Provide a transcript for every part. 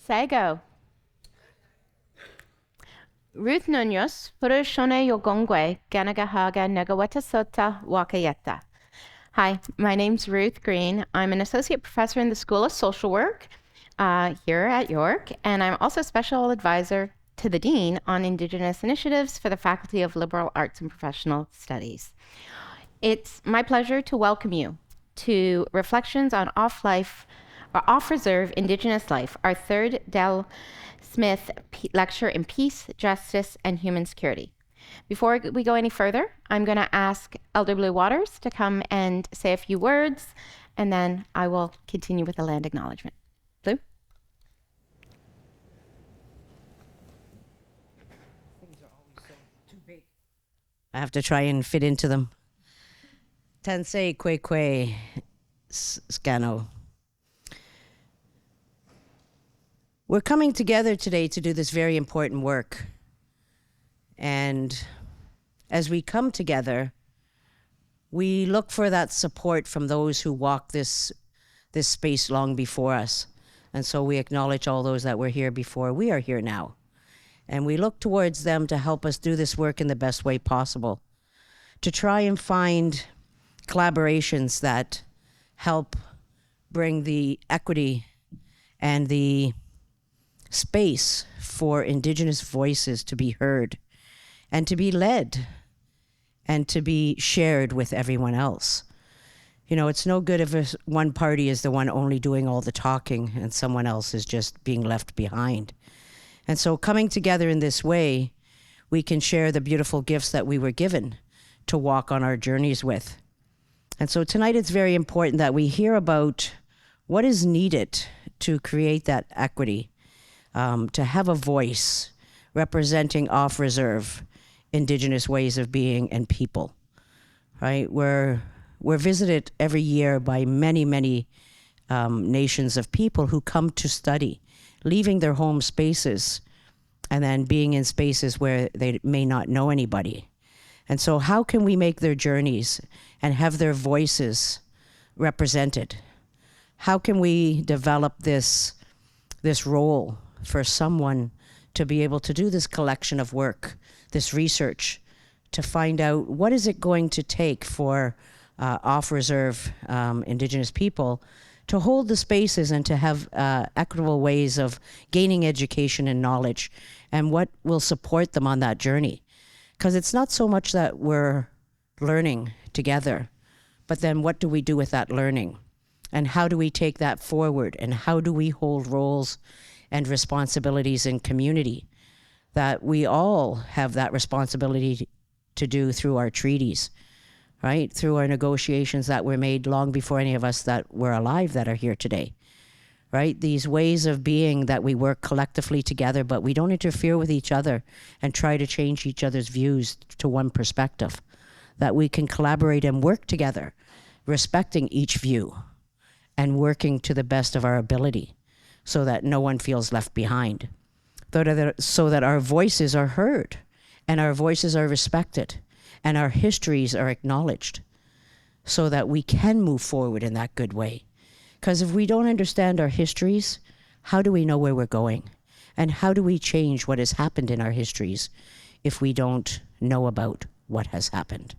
Sago. Ruth Nunez, Furushone Yogongwe, Ganagahaga Nagaweta Sota Wakayeta. Hi, my name's Ruth Green. I'm an associate professor in the School of Social Work here at York, and I'm also special advisor to the Dean on Indigenous Initiatives for the Faculty of Liberal Arts and Professional Studies. It's my pleasure to welcome you to Reflections on Off-Reserve Indigenous Life, our third Del Smyth lecture in peace, justice, and human security. Before we go any further, I'm going to ask Elder Blue Waters to come and say a few words, and then I will continue with the land acknowledgement. Blue? Things are always so too big. I have to try and fit into them. Tensei Kwe Scano. We're coming together today to do this very important work. And as we come together, we look for that support from those who walked this space long before us. And so we acknowledge all those that were here before we are here now. And we look towards them to help us do this work in the best way possible, to try and find collaborations that help bring the equity and the space for Indigenous voices to be heard and to be led and to be shared with everyone else. You know, it's no good if one party is the one only doing all the talking and someone else is just being left behind. And so coming together in this way, we can share the beautiful gifts that we were given to walk on our journeys with. And so tonight it's very important that we hear about what is needed to create that equity, to have a voice representing off-reserve Indigenous ways of being and people, right? We're visited every year by many nations of people who come to study, leaving their home spaces and then being in spaces where they may not know anybody. And so how can we make their journeys and have their voices represented? How can we develop this role for someone to be able to do this collection of work, this research, to find out what is it going to take for off-reserve Indigenous people to hold the spaces and to have equitable ways of gaining education and knowledge, and what will support them on that journey. Because it's not so much that we're learning together, but then what do we do with that learning? And how do we take that forward? And how do we hold roles and responsibilities in community that we all have that responsibility to do through our treaties, right? Through our negotiations that were made long before any of us that were alive that are here today, right? These ways of being that we work collectively together, but we don't interfere with each other and try to change each other's views to one perspective, that we can collaborate and work together, respecting each view and working to the best of our ability so that no one feels left behind, so that our voices are heard and our voices are respected and our histories are acknowledged so that we can move forward in that good way. Because if we don't understand our histories, how do we know where we're going? And how do we change what has happened in our histories if we don't know about what has happened?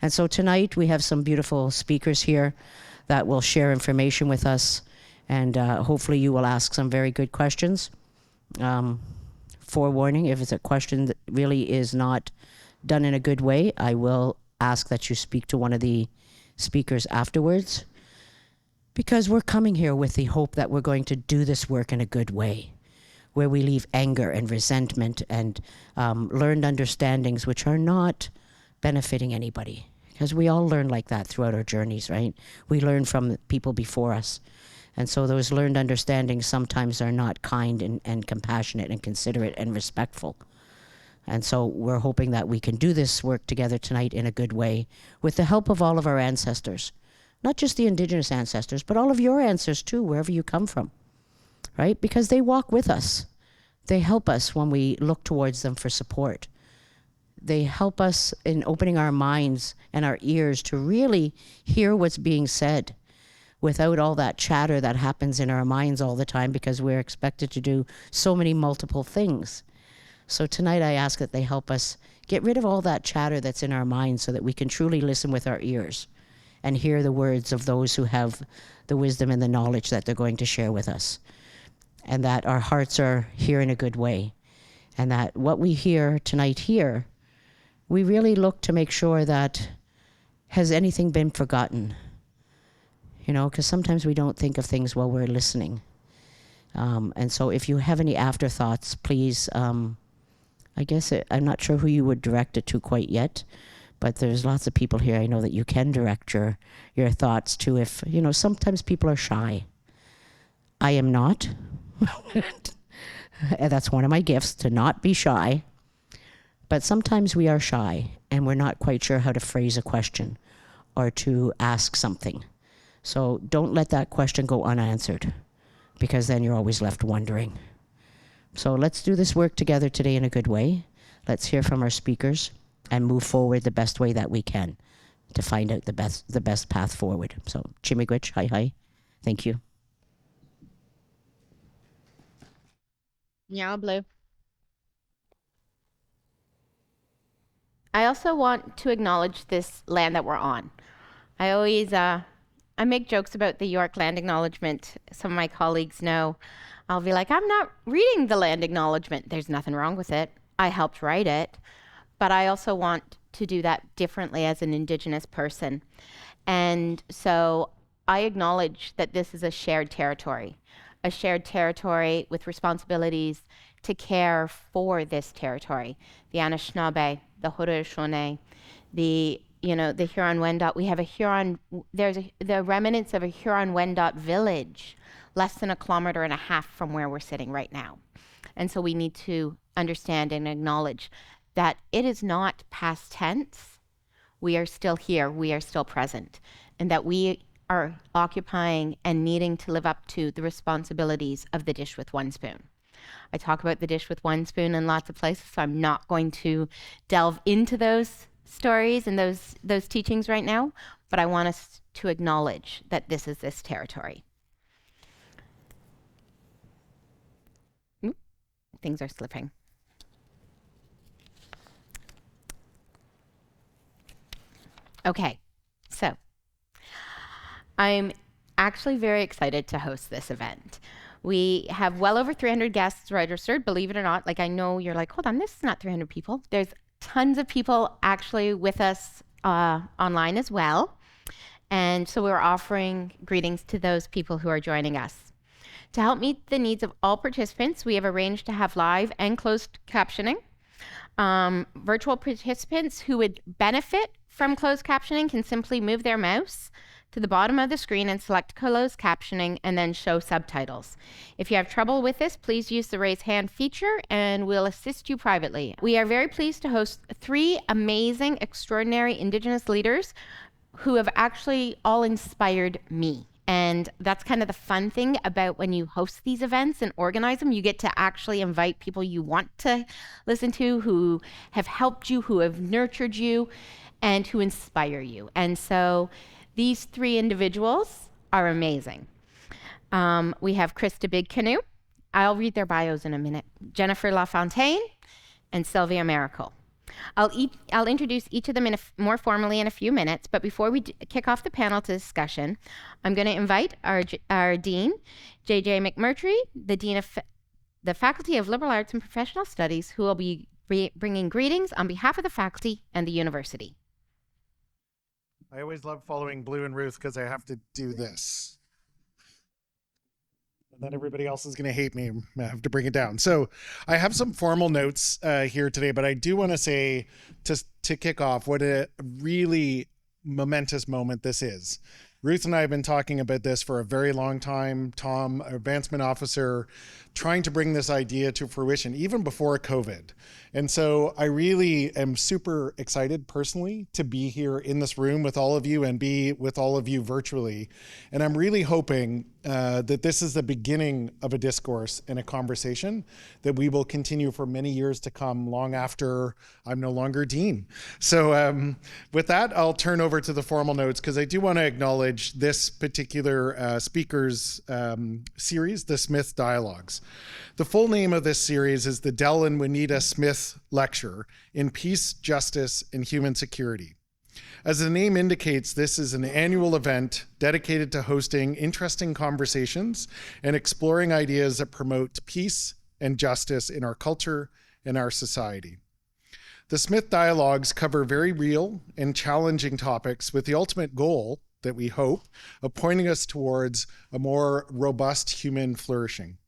And so tonight we have some beautiful speakers here that will share information with us, and hopefully you will ask some very good questions. Forewarning, if it's a question that really is not done in a good way, I will ask that you speak to one of the speakers afterwards, because we're coming here with the hope that we're going to do this work in a good way, where we leave anger and resentment and learned understandings which are not benefiting anybody. Because we all learn like that throughout our journeys, right? We learn from people before us. And so those learned understandings sometimes are not kind and compassionate and considerate and respectful. And so we're hoping that we can do this work together tonight in a good way with the help of all of our ancestors. Not just the Indigenous ancestors, but all of your ancestors too, wherever you come from, right? Because they walk with us. They help us when we look towards them for support. They help us in opening our minds and our ears to really hear what's being said, without all that chatter that happens in our minds all the time because we're expected to do so many multiple things. So tonight I ask that they help us get rid of all that chatter that's in our minds so that we can truly listen with our ears and hear the words of those who have the wisdom and the knowledge that they're going to share with us. And that our hearts are here in a good way. And that what we hear tonight here, we really look to make sure that has anything been forgotten? You know, because sometimes we don't think of things while we're listening. And so if you have any afterthoughts, please, I'm not sure who you would direct it to quite yet, but there's lots of people here I know that you can direct your thoughts to. If, you know, sometimes people are shy. I am not. And that's one of my gifts, to not be shy. But sometimes we are shy and we're not quite sure how to phrase a question or to ask something. So don't let that question go unanswered, because then you're always left wondering. So let's do this work together today in a good way. Let's hear from our speakers and move forward the best way that we can to find out the best path forward. So Chimigwich, hi. Thank you. Yeah, Blue. I also want to acknowledge this land that we're on. I always, I make jokes about the York land acknowledgement. Some of my colleagues know. I'll be like, I'm not reading the land acknowledgement. There's nothing wrong with it. I helped write it. But I also want to do that differently as an Indigenous person. And so I acknowledge that this is a shared territory with responsibilities to care for this territory. The Anishinaabe, the Haudenosaunee, the Huron-Wendat. We have the remnants of a Huron-Wendat village less than 1.5 kilometers from where we're sitting right now. And so we need to understand and acknowledge that it is not past tense. We are still here, we are still present, and that we are occupying and needing to live up to the responsibilities of the dish with one spoon. I talk about the dish with one spoon in lots of places, so I'm not going to delve into those stories and those teachings right now, but I want us to acknowledge that this is this territory. Things are slipping. Okay, so I'm actually very excited to host this event. We have well over 300 guests registered, believe it or not. Like, I know you're like, hold on, this is not 300 people. There's tons of people actually with us online as well. And so we're offering greetings to those people who are joining us. To help meet the needs of all participants, we have arranged to have live and closed captioning. Virtual participants who would benefit from closed captioning can simply move their mouse to the bottom of the screen and select closed captioning and then show subtitles. If you have trouble with this, please use the raise hand feature and we'll assist you privately. We are very pleased to host 3 amazing, extraordinary Indigenous leaders who have actually all inspired me. And that's kind of the fun thing about when you host these events and organize them. You get to actually invite people you want to listen to, who have helped you, who have nurtured you, and who inspire you. And so these 3 individuals are amazing. We have Christa Big Canoe. I'll read their bios in a minute. Jennifer LaFontaine and Sylvia Maracle. I'll introduce each of them more formally in a few minutes, but before we kick off the panel discussion, I'm going to invite our Dean, J.J. McMurtry, the Dean of the Faculty of Liberal Arts and Professional Studies, who will be bringing greetings on behalf of the faculty and the university. I always love following Blue and Ruth because I have to do this. And then everybody else is going to hate me. I have to bring it down. So I have some formal notes here today, but I do want to say to kick off what a really momentous moment this is. Ruth and I have been talking about this for a very long time. Tom, our advancement officer, trying to bring this idea to fruition even before COVID. And so I really am super excited personally to be here in this room with all of you and be with all of you virtually. And I'm really hoping that this is the beginning of a discourse and a conversation that we will continue for many years to come, long after I'm no longer dean. So with that, I'll turn over to the formal notes because I do want to acknowledge acknowledge this particular speaker's series, the Smyth Dialogues. The full name of this series is the Del and Wanita Smyth Lecture in Peace, Justice, and Human Security. As the name indicates, this is an annual event dedicated to hosting interesting conversations and exploring ideas that promote peace and justice in our culture and our society. The Smyth Dialogues cover very real and challenging topics with the ultimate goal, that we hope, of pointing us towards a more robust human flourishing.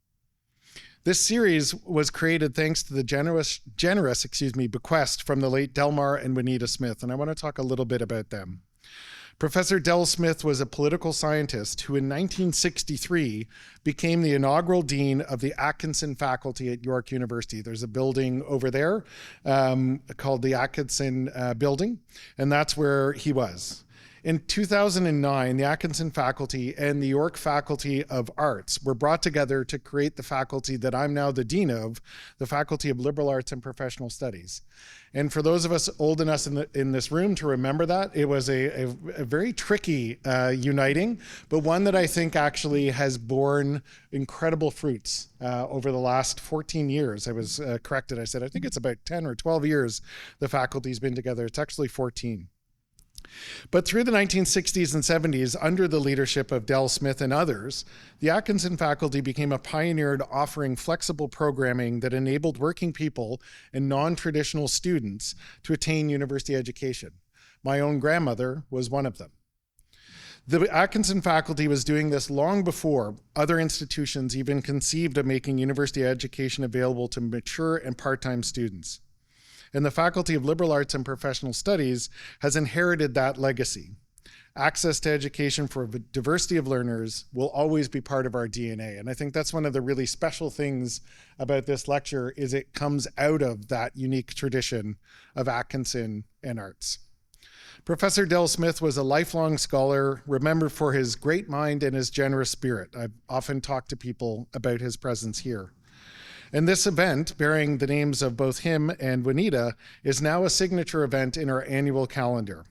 This series was created thanks to the generous bequest from the late Delmar and Wanita Smyth, and I want to talk a little bit about them. Professor Del Smyth was a political scientist who in 1963 became the inaugural dean of the Atkinson faculty at York University. There's a building over there called the Atkinson building, and that's where he was. In 2009, the Atkinson faculty and the York Faculty of Arts were brought together to create the faculty that I'm now the dean of, the Faculty of Liberal Arts and Professional Studies. And for those of us old enough in this room to remember that, it was a very tricky uniting, but one that I think actually has borne incredible fruits over the last 14 years. I was corrected. I said, I think it's about 10 or 12 years the faculty's been together. It's actually 14. But through the 1960s and 70s, under the leadership of Del Smyth and others, the Atkinson faculty became a pioneer in offering flexible programming that enabled working people and non-traditional students to attain university education. My own grandmother was one of them. The Atkinson faculty was doing this long before other institutions even conceived of making university education available to mature and part-time students. And the Faculty of Liberal Arts and Professional Studies has inherited that legacy. Access to education for a diversity of learners will always be part of our DNA. And I think that's one of the really special things about this lecture is it comes out of that unique tradition of Atkinson and arts. Professor Del Smyth was a lifelong scholar, remembered for his great mind and his generous spirit. I've often talked to people about his presence here. And this event, bearing the names of both him and Wanita, is now a signature event in our annual calendar.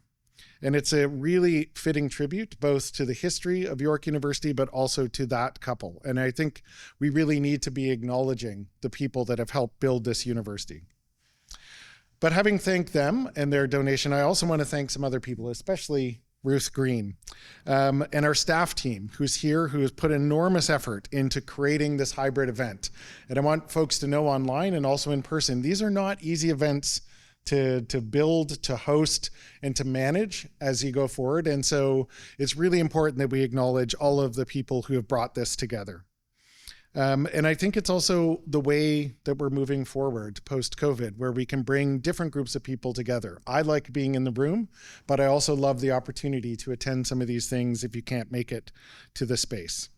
And it's a really fitting tribute both to the history of York University, but also to that couple. And I think we really need to be acknowledging the people that have helped build this university. But having thanked them and their donation, I also want to thank some other people, especially Ruth Green, and our staff team who's here, who has put enormous effort into creating this hybrid event. And I want folks to know online and also in person, these are not easy events to build, to host, and to manage as you go forward. And so it's really important that we acknowledge all of the people who have brought this together. And I think it's also the way that we're moving forward post-COVID, where we can bring different groups of people together. I like being in the room, but I also love the opportunity to attend some of these things if you can't make it to the space.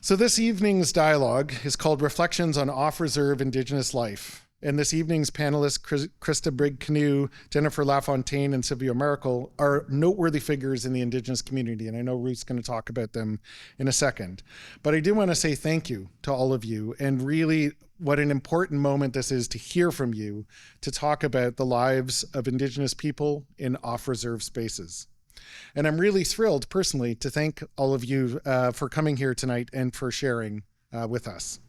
So this evening's dialogue is called Reflections on Off-Reserve Indigenous Life. And this evening's panelists, Christa Big Canoe, Jennifer LaFontaine, and Sylvia Maracle, are noteworthy figures in the Indigenous community. And I know Ruth's going to talk about them in a second. But I do want to say thank you to all of you, and really what an important moment this is to hear from you, to talk about the lives of Indigenous people in off-reserve spaces. And I'm really thrilled personally to thank all of you for coming here tonight and for sharing with us.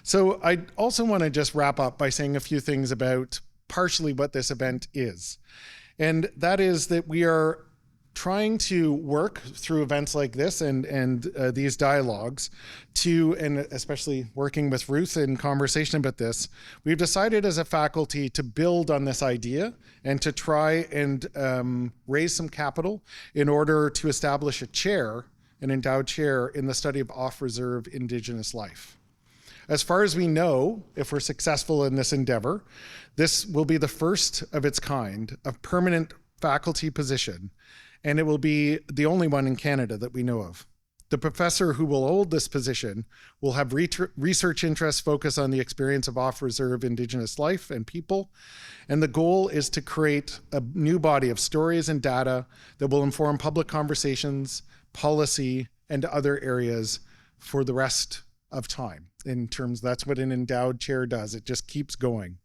So I also want to just wrap up by saying a few things about partially what this event is. And that is that we are trying to work through events like this and these dialogues to, and especially working with Ruth in conversation about this, we've decided as a faculty to build on this idea and to try and raise some capital in order to establish a chair, an endowed chair in the study of off-reserve Indigenous life. As far as we know, if we're successful in this endeavor, this will be the first of its kind, a permanent faculty position, and it will be the only one in Canada that we know of. The professor who will hold this position will have research interests focused on the experience of off-reserve Indigenous life and people, and the goal is to create a new body of stories and data that will inform public conversations, policy, and other areas for the rest of time. In terms, that's what an endowed chair does. It just keeps going.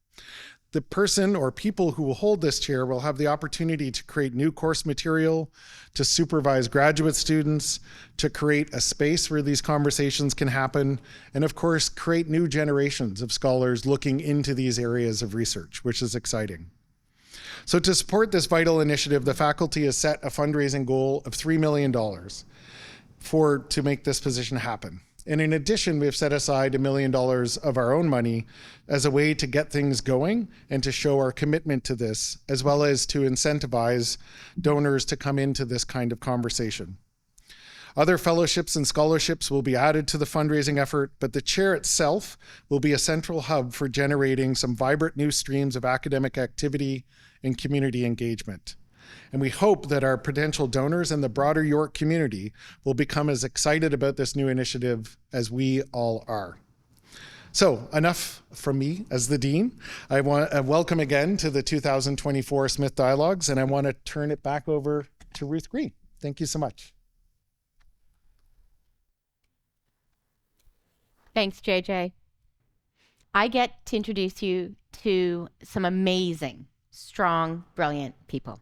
The person or people who will hold this chair will have the opportunity to create new course material, to supervise graduate students, to create a space where these conversations can happen, and of course, create new generations of scholars looking into these areas of research, which is exciting. So to support this vital initiative, the faculty has set a fundraising goal of $3 million to make this position happen. And in addition, we have set aside $1 million of our own money as a way to get things going and to show our commitment to this, as well as to incentivize donors to come into this kind of conversation. Other fellowships and scholarships will be added to the fundraising effort, but the chair itself will be a central hub for generating some vibrant new streams of academic activity and community engagement. And we hope that our potential donors and the broader York community will become as excited about this new initiative as we all are. So enough from me as the Dean. I want to welcome again to the 2024 Smyth Dialogues, and I want to turn it back over to Ruth Green. Thank you so much. Thanks, JJ. I get to introduce you to some amazing, strong, brilliant people.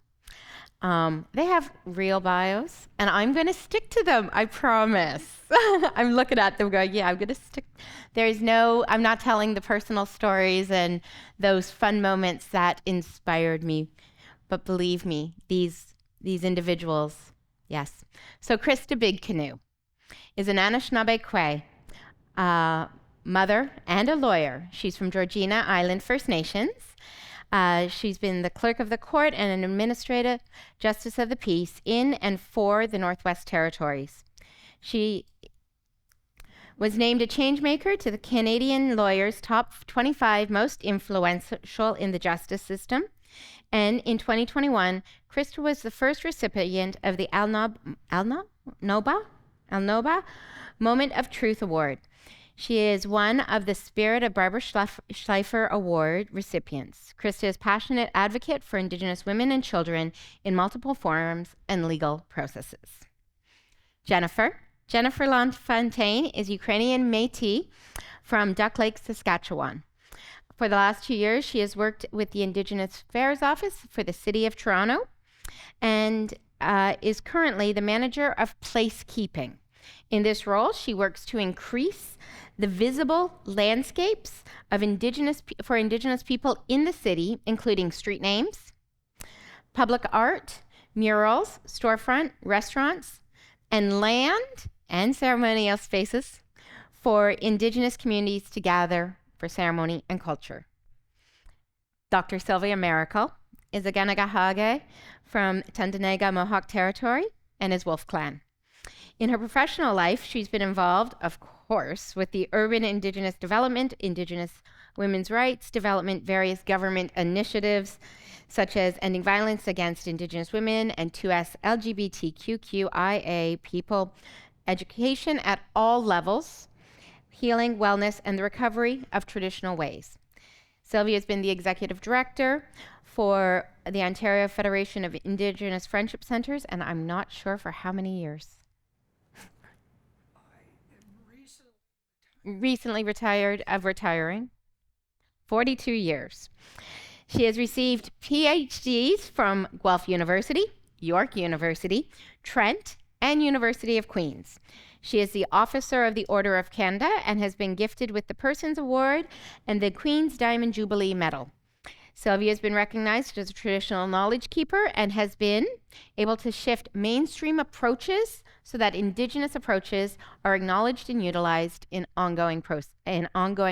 They have real bios, and I'm going to stick to them, I promise. I'm looking at them going, yeah, I'm going to stick. I'm not telling the personal stories and those fun moments that inspired me, but believe me, these individuals, yes. So Christa Big Canoe is an Anishinaabe mother and a lawyer. She's from Georgina Island First Nations. She's been the clerk of the court and an administrative justice of the peace in and for the Northwest Territories. She was named a changemaker to the Canadian Lawyers' Top 25 Most Influential in the Justice System. And in 2021, Christa was the first recipient of the Alnoba Moment of Truth Award. She is one of the Spirit of Barbara Schleifer Award recipients. Christa is a passionate advocate for Indigenous women and children in multiple forums and legal processes. Jennifer LaFontaine is Ukrainian Métis from Duck Lake, Saskatchewan. For the last 2 years, she has worked with the Indigenous Affairs Office for the City of Toronto and is currently the manager of placekeeping. In this role, she works to increase the visible landscapes of for Indigenous people in the city, including street names, public art, murals, storefront, restaurants, and land and ceremonial spaces for Indigenous communities to gather for ceremony and culture. Dr. Sylvia Maracle is a Ganagahage from Tyendinaga Mohawk Territory and is Wolf Clan. In her professional life, she's been involved, of course, with the urban Indigenous development, Indigenous women's rights development, various government initiatives, such as ending violence against Indigenous women and 2S LGBTQIA people, education at all levels, healing, wellness, and the recovery of traditional ways. Sylvia has been the executive director for the Ontario Federation of Indigenous Friendship Centres, and I'm not sure for how many years. Recently retiring, 42 years. She has received PhDs from Guelph University, York University, Trent, and University of Queens. She is the Officer of the Order of Canada and has been gifted with the Persons Award and the Queen's Diamond Jubilee Medal. Sylvia has been recognized as a traditional knowledge keeper and has been able to shift mainstream approaches so that Indigenous approaches are acknowledged and utilized in ongoing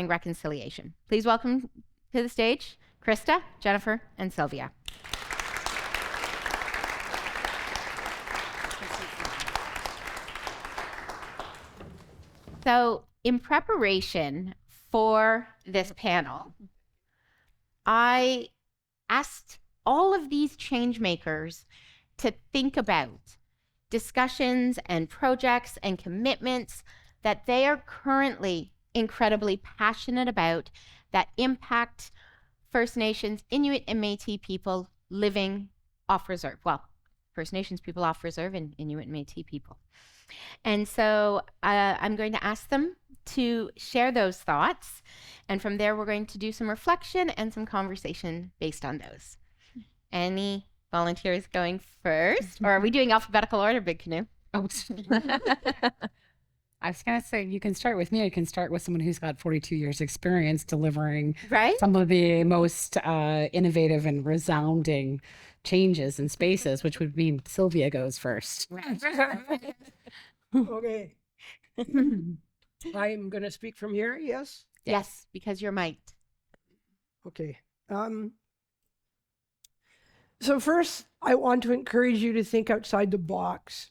reconciliation. Please welcome to the stage Christa, Jennifer, and Sylvia. So, in preparation for this panel, I asked all of these change makers to think about discussions and projects and commitments that they are currently incredibly passionate about that impact First Nations, Inuit, and Métis people living off-reserve. Well, First Nations people off-reserve and Inuit and Métis people. And so I'm going to ask them to share those thoughts. And from there, we're going to do some reflection and some conversation based on those. Any volunteers going first? Or are we doing alphabetical order, Big Canoe? Oh, I was going to say, you can start with me. You can start with someone who's got 42 years experience delivering some of the most innovative and resounding changes in spaces, which would mean Sylvia goes first. Okay. I'm going to speak from here, yes? Yes, because you're mic'd. Okay. So first, I want to encourage you to think outside the box.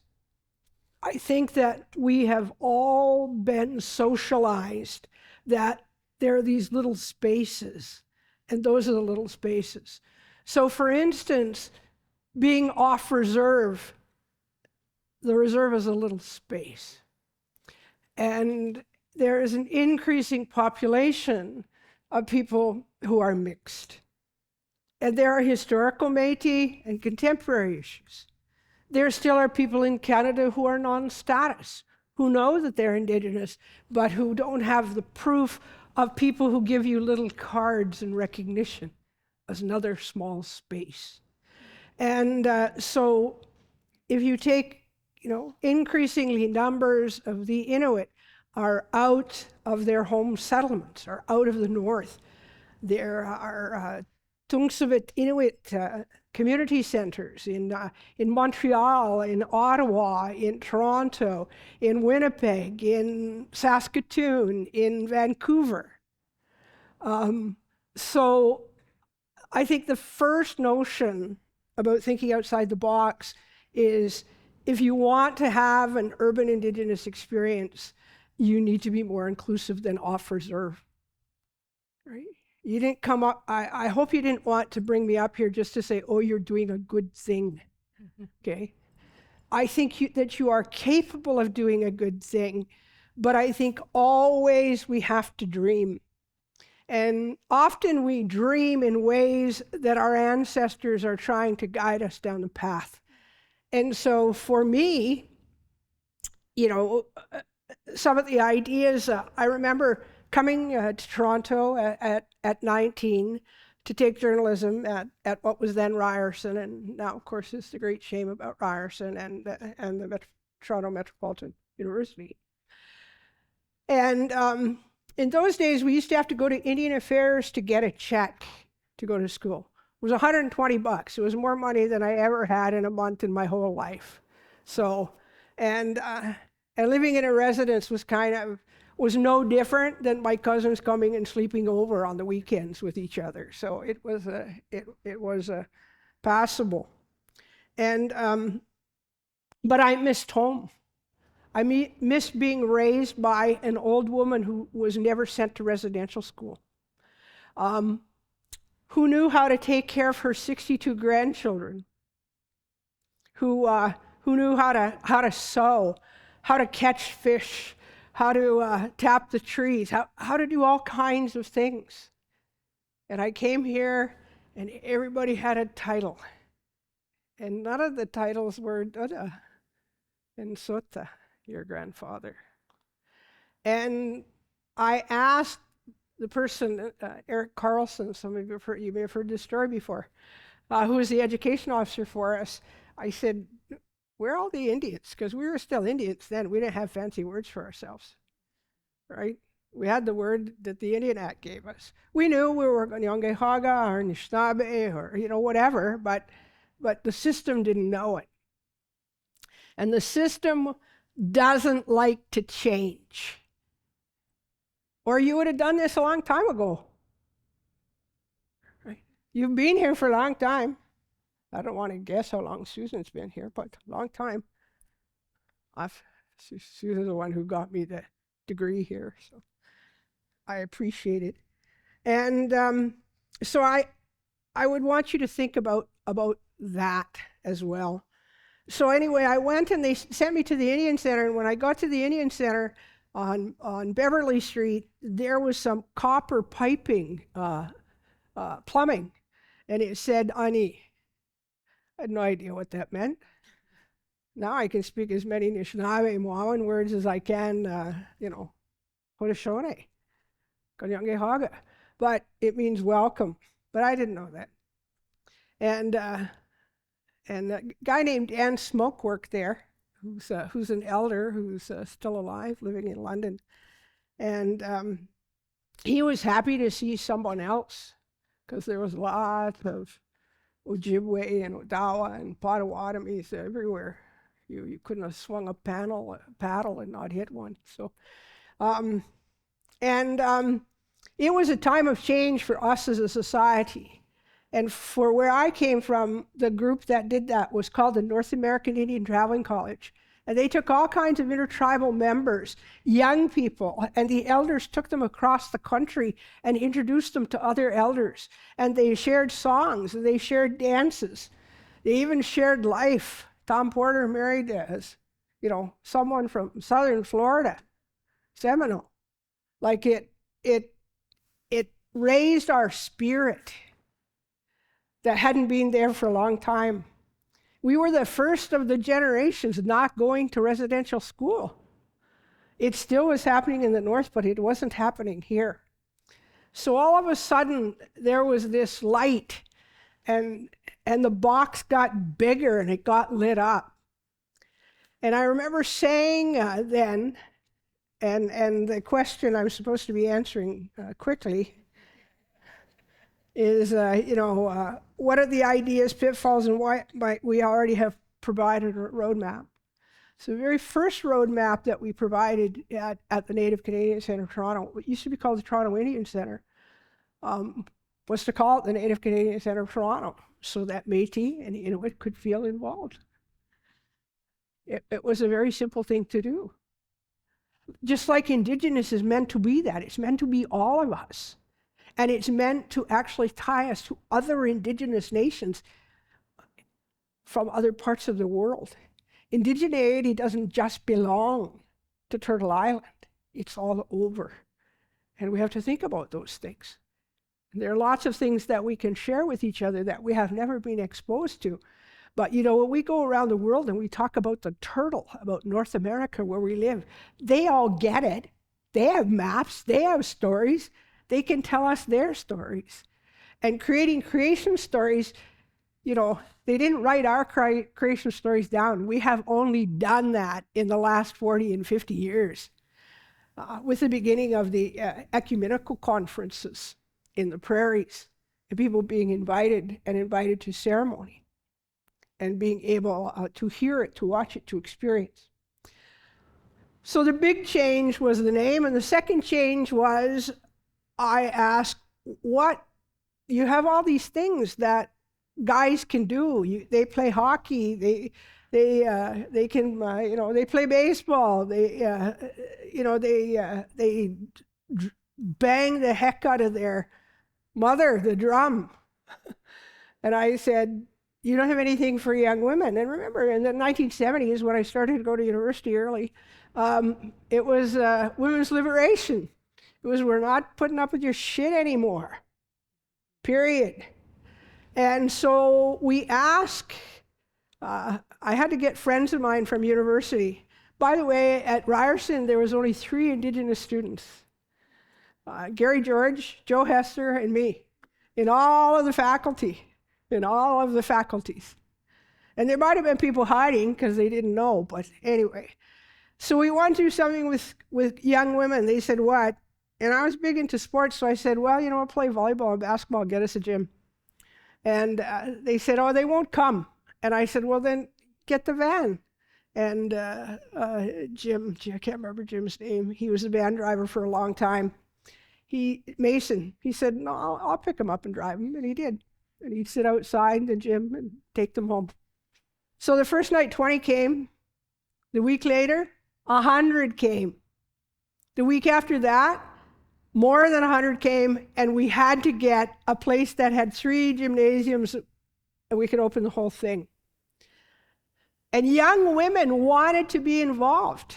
I think that we have all been socialized that there are these little spaces, and those are the little spaces. So for instance, being off reserve, the reserve is a little space. And there is an increasing population of people who are mixed. And there are historical Métis and contemporary issues. There still are people in Canada who are non-status, who know that they're Indigenous, but who don't have the proof of people who give you little cards and recognition as another small space. And so if you take, increasingly numbers of the Inuit are out of their home settlements, are out of the north. There are Tungsivit Inuit community centers in Montreal, in Ottawa, in Toronto, in Winnipeg, in Saskatoon, in Vancouver. So I think the first notion about thinking outside the box is if you want to have an urban Indigenous experience, you need to be more inclusive than off-reserve, right? You didn't come up, I hope you didn't want to bring me up here just to say, oh, you're doing a good thing, okay? I think that you are capable of doing a good thing, but I think always we have to dream. And often we dream in ways that our ancestors are trying to guide us down the path. And so for me, some of the ideas, I remember coming to Toronto at 19 to take journalism at what was then Ryerson, and now, of course, it's the great shame about Ryerson and the Toronto Metropolitan University. And in those days, we used to have to go to Indian Affairs to get a check to go to school. It was $120. It was more money than I ever had in a month in my whole life. So, and living in a residence was no different than my cousins coming and sleeping over on the weekends with each other. So it was passable. And but I missed home. I missed being raised by an old woman who was never sent to residential school, who knew how to take care of her 62 grandchildren, who knew how to sew, how to catch fish, how to tap the trees, how to do all kinds of things. And I came here, and everybody had a title, and none of the titles were Dada and Sota, your grandfather. And I asked the person, Eric Carlson, some of you may have heard this story before, who was the education officer for us. I said, where are all the Indians? Because we were still Indians then. We didn't have fancy words for ourselves, right? We had the word that the Indian Act gave us. We knew we were Nyongehaga or Anishinaabe or whatever, but the system didn't know it. And the system doesn't like to change. Or you would have done this a long time ago. Right? You've been here for a long time. I don't want to guess how long Susan's been here, but a long time. Susan's the one who got me the degree here, so I appreciate it. And so I would want you to think about that as well. So anyway, I went and they sent me to the Indian Center, and when I got to the Indian Center on Beverly Street, there was some copper piping, plumbing, and it said Ani. I had no idea what that meant. Now I can speak as many Anishinaabe Moawan words as I can, Haudenosaunee, Kanyange Haga. But it means welcome. But I didn't know that. And a guy named Dan Smoke worked there, who's an elder, who's still alive, living in London. And he was happy to see someone else, because there was lots of Ojibwe and Odawa and Potawatomis everywhere. You couldn't have swung a paddle and not hit one. So, it was a time of change for us as a society. And for where I came from, the group that did that was called the North American Indian Traveling College. And they took all kinds of intertribal members, young people, and the elders took them across the country and introduced them to other elders. And they shared songs, and they shared dances. They even shared life. Tom Porter married, someone from southern Florida, Seminole. Like it raised our spirit that hadn't been there for a long time. We were the first of the generations not going to residential school. It still was happening in the north, but it wasn't happening here. So all of a sudden, there was this light, and the box got bigger, and it got lit up. And I remember saying then, and the question I'm supposed to be answering quickly is, what are the ideas, pitfalls, and why might we already have provided a roadmap? So the very first roadmap that we provided at the Native Canadian Centre Toronto, what used to be called the Toronto Indian Centre, was to call it the Native Canadian Centre of Toronto, so that Métis and Inuit could feel involved. It was a very simple thing to do. Just like Indigenous is meant to be that, it's meant to be all of us. And it's meant to actually tie us to other Indigenous nations from other parts of the world. Indigeneity doesn't just belong to Turtle Island. It's all over. And we have to think about those things. And there are lots of things that we can share with each other that we have never been exposed to. But when we go around the world and we talk about the turtle, about North America where we live, they all get it. They have maps, they have stories. They can tell us their stories. And creating creation stories, they didn't write our creation stories down. We have only done that in the last 40 and 50 years with the beginning of the ecumenical conferences in the prairies, and people being invited to ceremony and being able to hear it, to watch it, to experience. So the big change was the name, and the second change was I asked, you have all these things that guys can do. They play hockey. They can they play baseball. They bang the heck out of their mother, the drum. And I said, you don't have anything for young women. And remember, in the 1970s, when I started to go to university early, it was women's liberation. It was, we're not putting up with your shit anymore, period. And so we asked, I had to get friends of mine from university. By the way, at Ryerson, there was only 3 Indigenous students. Gary George, Joe Hester, and me, in all of the faculties. And there might have been people hiding because they didn't know, but anyway. So we wanted to do something with young women. They said, what? And I was big into sports, so I said, well, I'll play volleyball and basketball, get us a gym. And they said, oh, they won't come. And I said, well, then get the van. And Jim, I can't remember Jim's name. He was a van driver for a long time. Mason, he said, no, I'll pick him up and drive him. And he did. And he'd sit outside the gym and take them home. So the first night, 20 came. The week later, 100 came. The week after that, more than 100 came, and we had to get a place that had 3 gymnasiums, and we could open the whole thing. And young women wanted to be involved.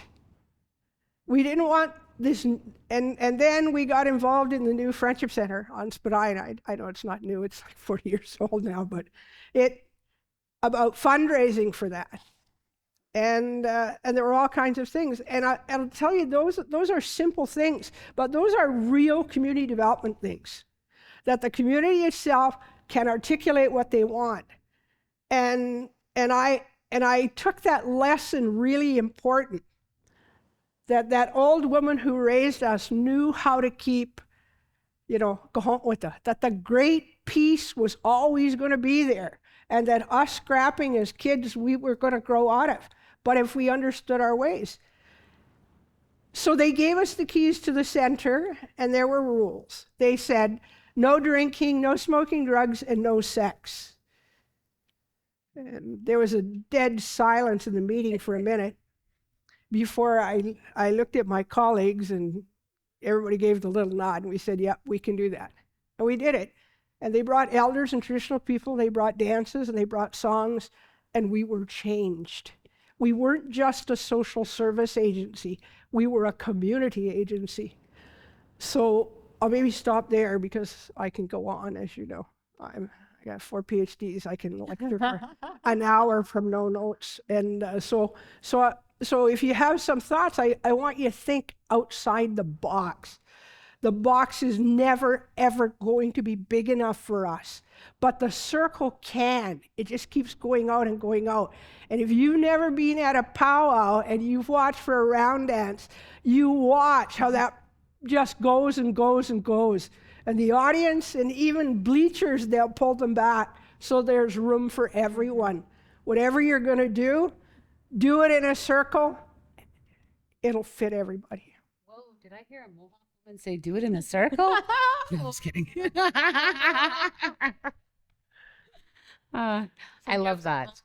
We didn't want this, and then we got involved in the new Friendship Center on Spadina. I know it's not new, it's like 40 years old now, but about fundraising for that. and there were all kinds of things. And I'll tell you, those are simple things, but those are real community development things, that the community itself can articulate what they want. And I took that lesson really important, that old woman who raised us knew how to keep, that the great peace was always going to be there, and that us scrapping as kids, we were going to grow out of, but if we understood our ways. So they gave us the keys to the center, and there were rules. They said, no drinking, no smoking drugs, and no sex. And there was a dead silence in the meeting for a minute before I looked at my colleagues, and everybody gave the little nod, and we said, yep, we can do that. And we did it. And they brought elders and traditional people, they brought dances, and they brought songs, and we were changed. We weren't just a social service agency, we were a community agency. So I'll maybe stop there because I can go on, as you know. I got 4 PhDs, I can lecture for an hour from no notes. And so if you have some thoughts, I want you to think outside the box. The box is never, ever going to be big enough for us, but the circle can. It just keeps going out and going out. And if you've never been at a powwow and you've watched for a round dance, you watch how that just goes and goes and goes. And the audience and even bleachers, they'll pull them back so there's room for everyone. Whatever you're going to do it in a circle, it'll fit everybody. Whoa, did I hear a Mohawk woman say do it in a circle? No, I'm just kidding. I love that.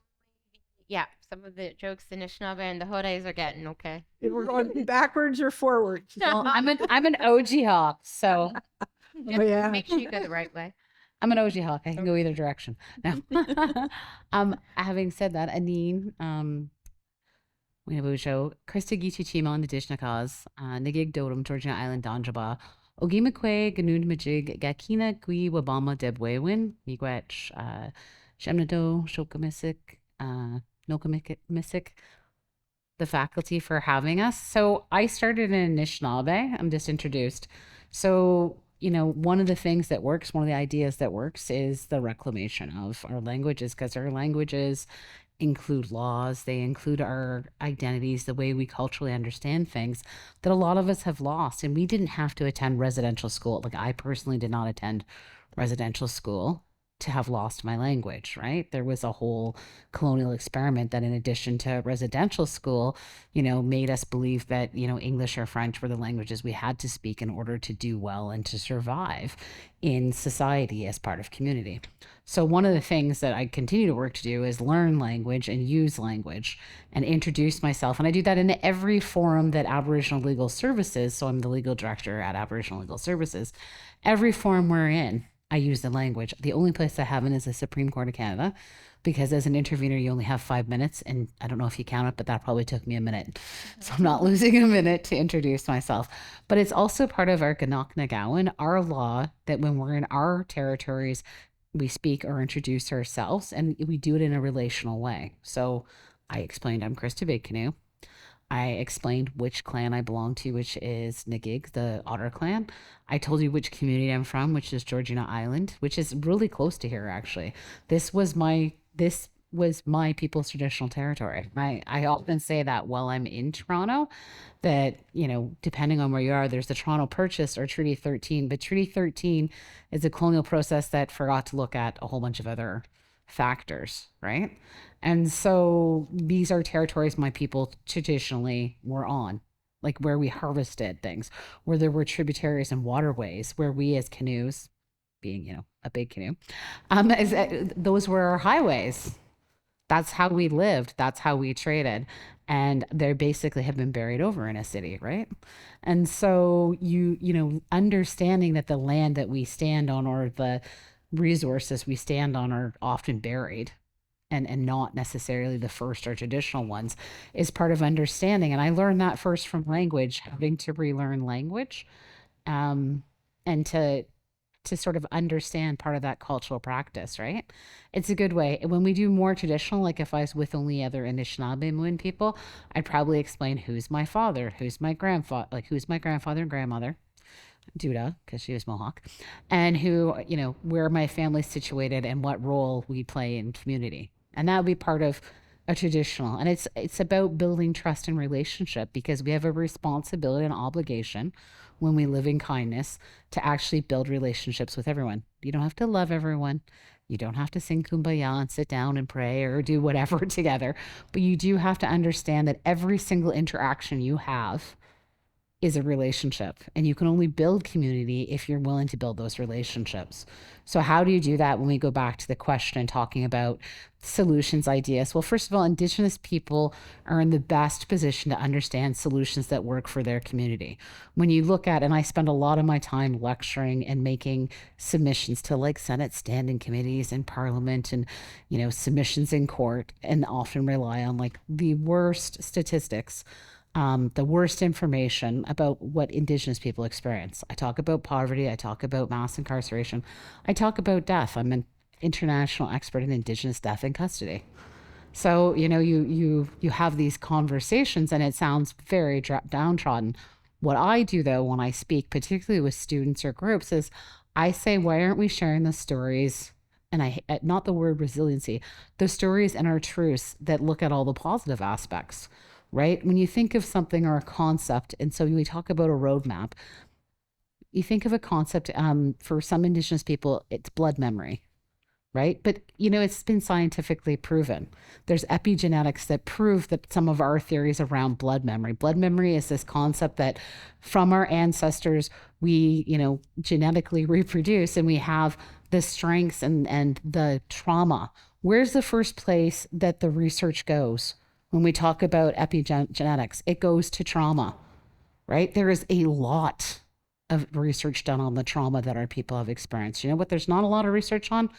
Yeah, some of the jokes the Anishinaabe and the Hodays are getting, okay. If we're going backwards or forwards. Well, I'm an OG hawk, so Oh, yeah. Make sure you go the right way. I'm an OG hawk. I can go either direction. Now, having said that, Anine, we have a show. Christa Gichichima on the Dishnakaz, Nigig Dodum, Georgia Island, Danjaba, Ogimakwe, Ganund Majig, Gakina, Gui, Wabama, Debwewin, Miigwech, Shemnado, Shokamisik, Nokamisik, the faculty for having us. So I started in Anishinaabe. I'm just introduced. So, one of the things that works, one of the ideas that works is the reclamation of our languages, because our languages include laws, they include our identities, the way we culturally understand things that a lot of us have lost. And we didn't have to attend residential school. Like, I personally did not attend residential school to have lost my language, right? There was a whole colonial experiment that, in addition to residential school, made us believe that, English or French were the languages we had to speak in order to do well and to survive in society as part of community. So one of the things that I continue to work to do is learn language and use language and introduce myself. And I do that in every forum that Aboriginal Legal Services, so I'm the legal director at Aboriginal Legal Services, every forum we're in, I use the language. The only place I haven't is the Supreme Court of Canada, because as an intervener, you only have 5 minutes. And I don't know if you count it, but that probably took me a minute. So I'm not losing a minute to introduce myself. But it's also part of our Ganok Nagawan, our law, that when we're in our territories, we speak or introduce ourselves, and we do it in a relational way. So I explained I'm Christa Big Canoe. I explained which clan I belong to, which is Nagig, the Otter clan. I told you which community I'm from, which is Georgina Island, which is really close to here, actually. This was my people's traditional territory. I often say that while I'm in Toronto, that, depending on where you are, there's the Toronto Purchase or Treaty 13, but Treaty 13 is a colonial process that forgot to look at a whole bunch of other factors, right? And so these are territories my people traditionally were on, like where we harvested things, where there were tributaries and waterways, where we as canoes, being, a big canoe, those were our highways. That's how we lived. That's how we traded. And they basically have been buried over in a city, right? And so understanding that the land that we stand on or the resources we stand on are often buried and not necessarily the first or traditional ones is part of understanding. And I learned that first from language, having to relearn language, and to to sort of understand part of that cultural practice, right? It's a good way. When we do more traditional, like if I was with only other Anishinaabe Moon people, I'd probably explain who's my father, who's my grandfather, like who's my grandfather and grandmother, Duda, because she was Mohawk, and who, where my family's situated and what role we play in community. And that would be part of a traditional. And it's about building trust and relationship, because we have a responsibility and obligation when we live in kindness to actually build relationships with everyone. You don't have to love everyone. You don't have to sing Kumbaya and sit down and pray or do whatever together, but you do have to understand that every single interaction you have is a relationship, and you can only build community if you're willing to build those relationships. So how do you do that when we go back to the question and talking about solutions, ideas? Well, first of all, Indigenous people are in the best position to understand solutions that work for their community. When you look at, and I spend a lot of my time lecturing and making submissions to like Senate standing committees and Parliament and, submissions in court, and often rely on like the worst statistics, the worst information about what Indigenous people experience. I talk about poverty. I talk about mass incarceration. I talk about death. I'm an international expert in Indigenous death in custody. So, you have these conversations and it sounds very downtrodden. What I do though, when I speak, particularly with students or groups, is I say, why aren't we sharing the stories? And not the word resiliency, the stories and our truths that look at all the positive aspects. Right? When you think of something or a concept, and so we talk about a roadmap, you think of a concept, for some Indigenous people, it's blood memory, right? But, it's been scientifically proven. There's epigenetics that prove that some of our theories around blood memory. Blood memory is this concept that from our ancestors, we, genetically reproduce, and we have the strengths and the trauma. Where's the first place that the research goes? When we talk about epigenetics, it goes to trauma, right? There is a lot of research done on the trauma that our people have experienced. You know what there's not a lot of research on?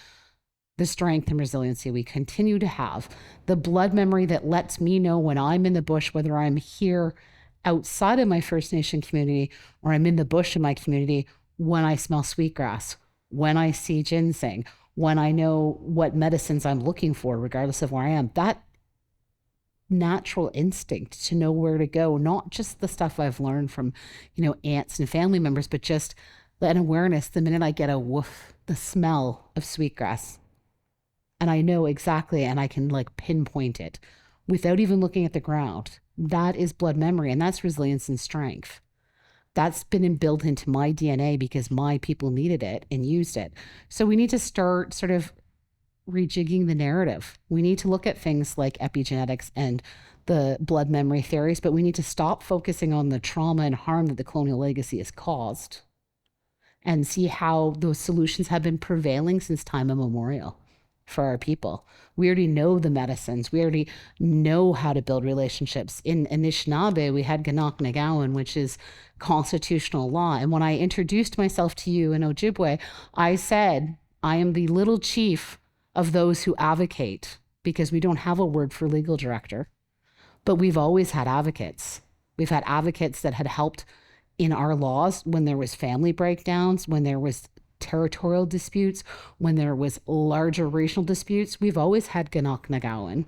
The strength and resiliency we continue to have. The blood memory that lets me know when I'm in the bush, whether I'm here outside of my First Nation community or I'm in the bush in my community, when I smell sweetgrass, when I see ginseng, when I know what medicines I'm looking for, regardless of where I am. That natural instinct to know where to go, not just the stuff I've learned from, aunts and family members, but just an awareness the minute I get a woof, the smell of sweetgrass. And I know exactly, and I can like pinpoint it without even looking at the ground. That is blood memory, and that's resilience and strength. That's been built into my DNA because my people needed it and used it. So we need to start sort of rejigging the narrative. We need to look at things like epigenetics and the blood memory theories, but we need to stop focusing on the trauma and harm that the colonial legacy has caused and see how those solutions have been prevailing since time immemorial for our people. We already know the medicines. We already know how to build relationships. In Anishinaabe, we had Ganok Nagawan, which is constitutional law. And when I introduced myself to you in Ojibwe, I said, I am the little chief of those who advocate, because we don't have a word for legal director, but we've always had advocates. We've had advocates that had helped in our laws when there was family breakdowns, when there was territorial disputes, when there was larger racial disputes. We've always had Ganok Nagawan,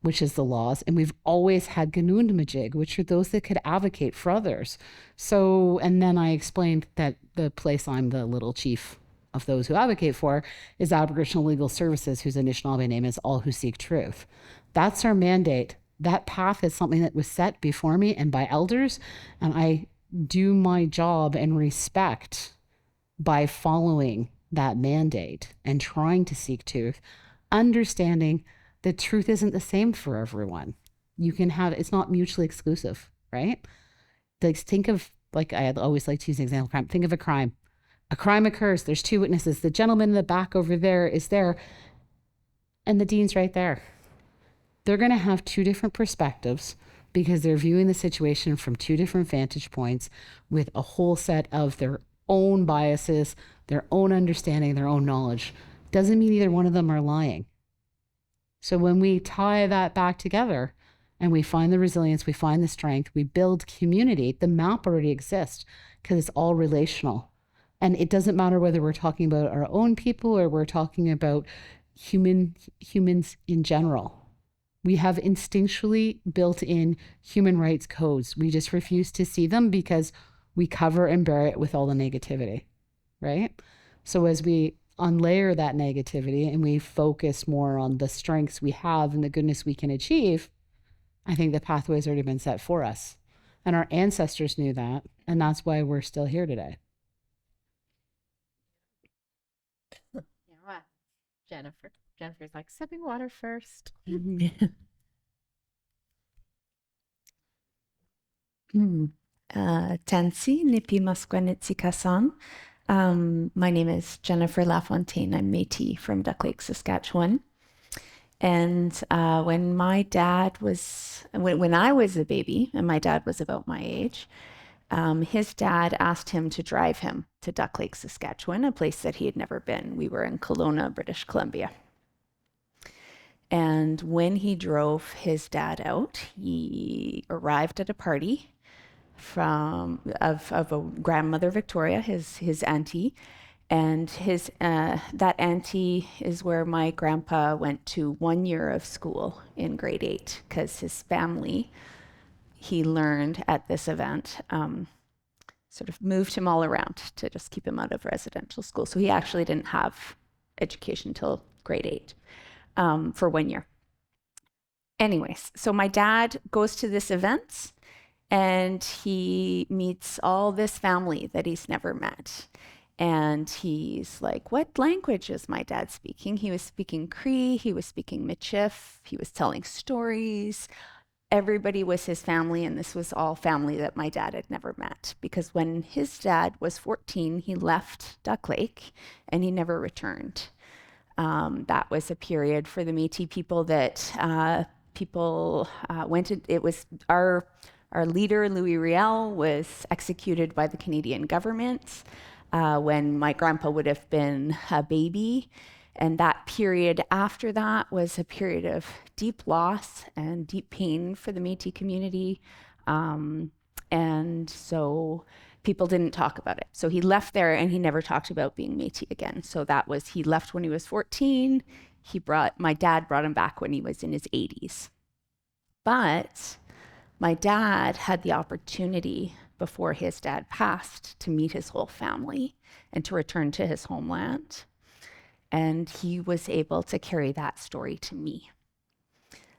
which is the laws, and we've always had Ganundamajig, which are those that could advocate for others. So, and then I explained that the place I'm the little chief of those who advocate for is Aboriginal Legal Services, whose Anishinaabe name is All Who Seek Truth. That's our mandate. That path is something that was set before me and by elders, and I do my job and respect by following that mandate and trying to seek truth, understanding that truth isn't the same for everyone. You can have, it's not mutually exclusive, right? Like think of, like I always like to use an example of crime. Think of a crime. A crime occurs. There's two witnesses. The gentleman in the back over there is there, and the dean's right there. They're going to have two different perspectives because they're viewing the situation from two different vantage points with a whole set of their own biases, their own understanding, their own knowledge. Doesn't mean either one of them are lying. So when we tie that back together and we find the resilience, we find the strength, we build community, the map already exists because it's all relational. And it doesn't matter whether we're talking about our own people or we're talking about humans in general. We have instinctually built in human rights codes. We just refuse to see them because we cover and bear it with all the negativity, right? So as we unlayer that negativity and we focus more on the strengths we have and the goodness we can achieve, I think the pathway has already been set for us. And our ancestors knew that, and that's why we're still here today. Yeah, Jennifer's like, sipping water first. Tansi Nipi Masquanitsikasan. My name is Jennifer LaFontaine. I'm Métis from Duck Lake, Saskatchewan. And when I was a baby, and my dad was about my age, his dad asked him to drive him to Duck Lake, Saskatchewan, a place that he had never been. We were in Kelowna, British Columbia. And when he drove his dad out, he arrived at a party of a grandmother, Victoria, his auntie, and that auntie is where my grandpa went to 1 year of school in grade 8, because his family, he learned at this event, sort of moved him all around to just keep him out of residential school. So he actually didn't have education till grade 8 for 1 year. Anyways, so my dad goes to this event and he meets all this family that he's never met. And he's like, what language is my dad speaking? He was speaking Cree, he was speaking Michif, he was telling stories. Everybody was his family, and this was all family that my dad had never met. Because when his dad was 14, he left Duck Lake and he never returned. That was a period for the Métis people that people went to. It was our leader, Louis Riel, was executed by the Canadian government when my grandpa would have been a baby. And that period after that was a period of deep loss and deep pain for the Métis community. And so people didn't talk about it. So he left there and he never talked about being Métis again. So he left when he was 14. My dad brought him back when he was in his 80s. But my dad had the opportunity before his dad passed to meet his whole family and to return to his homeland. And he was able to carry that story to me.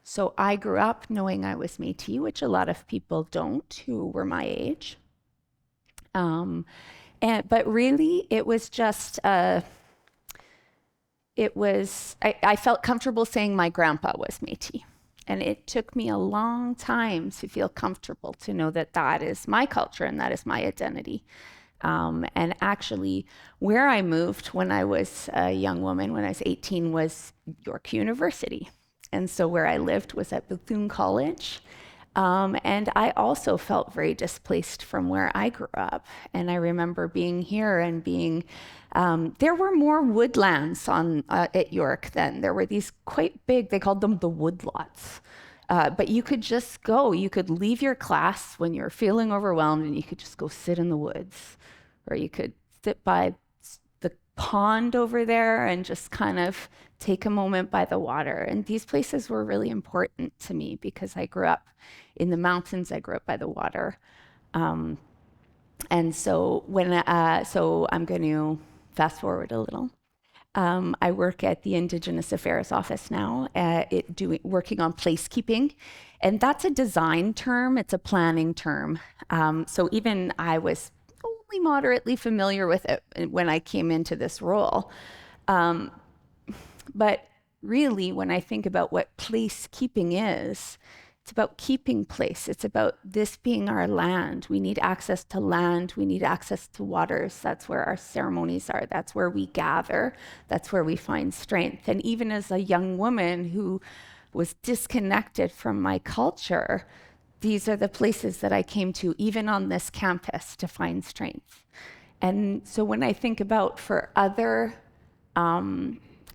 So I grew up knowing I was Métis, which a lot of people don't who were my age. But really, it was just, I felt comfortable saying my grandpa was Métis. And it took me a long time to feel comfortable to know that that is my culture and that is my identity. And actually, where I moved when I was a young woman, when I was 18, was York University. And so where I lived was at Bethune College. And I also felt very displaced from where I grew up. And I remember being here and there were more woodlands at York then. There were these quite big, they called them the woodlots. But you could just go, you could leave your class when you're feeling overwhelmed and you could just go sit in the woods. Or you could sit by the pond over there and just kind of take a moment by the water. And these places were really important to me because I grew up in the mountains, I grew up by the water. And so so I'm going to fast forward a little. I work at the Indigenous Affairs Office now, working on placekeeping. And that's a design term, it's a planning term. So even I was only moderately familiar with it when I came into this role. But really, when I think about what placekeeping is, it's about keeping place. It's about this being our land. We need access to land. We need access to waters. That's where our ceremonies are. That's where we gather. That's where we find strength. And even as a young woman who was disconnected from my culture, these are the places that I came to, even on this campus, to find strength. And so when I think about for other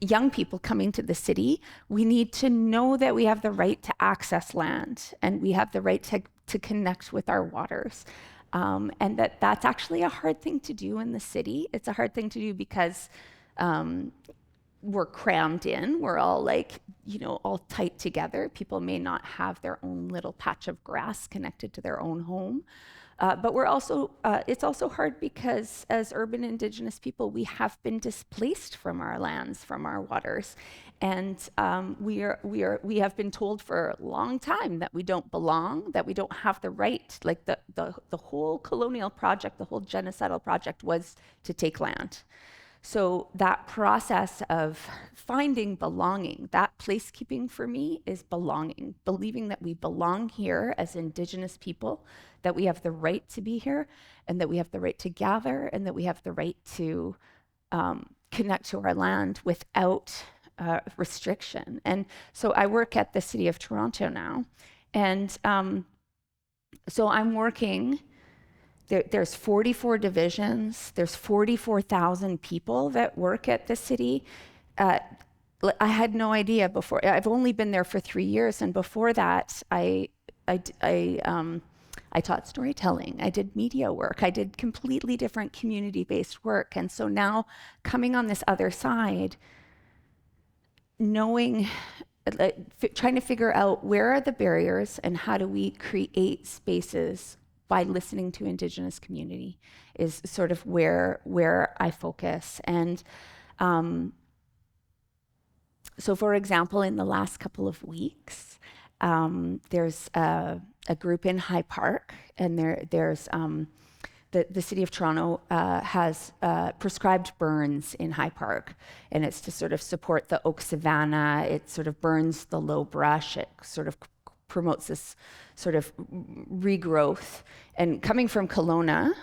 young people coming to the city, we need to know that we have the right to access land and we have the right to connect with our waters. And that's actually a hard thing to do in the city. It's a hard thing to do because we're crammed in. We're all like, all tight together. People may not have their own little patch of grass connected to their own home. But we're also, it's also hard because as urban Indigenous people, we have been displaced from our lands, from our waters. And we have been told for a long time that we don't belong, that we don't have the right. Like the whole colonial project, the whole genocidal project was to take land. So that process of finding belonging, that placekeeping for me is belonging, believing that we belong here as Indigenous people, that we have the right to be here, and that we have the right to gather, and that we have the right to connect to our land without restriction. And so I work at the City of Toronto now, and so I'm working. There's 44 divisions. There's 44,000 people that work at the city. I had no idea before. I've only been there for 3 years, and before that, I taught storytelling. I did media work. I did completely different community-based work. And so now, coming on this other side, knowing, trying to figure out where are the barriers and how do we create spaces by listening to Indigenous community is sort of where I focus. And so, for example, in the last couple of weeks, there's a group in High Park, and there's the City of Toronto has prescribed burns in High Park, and it's to sort of support the oak savanna. It sort of burns the low brush. It sort of promotes this sort of regrowth. And coming from Kelowna,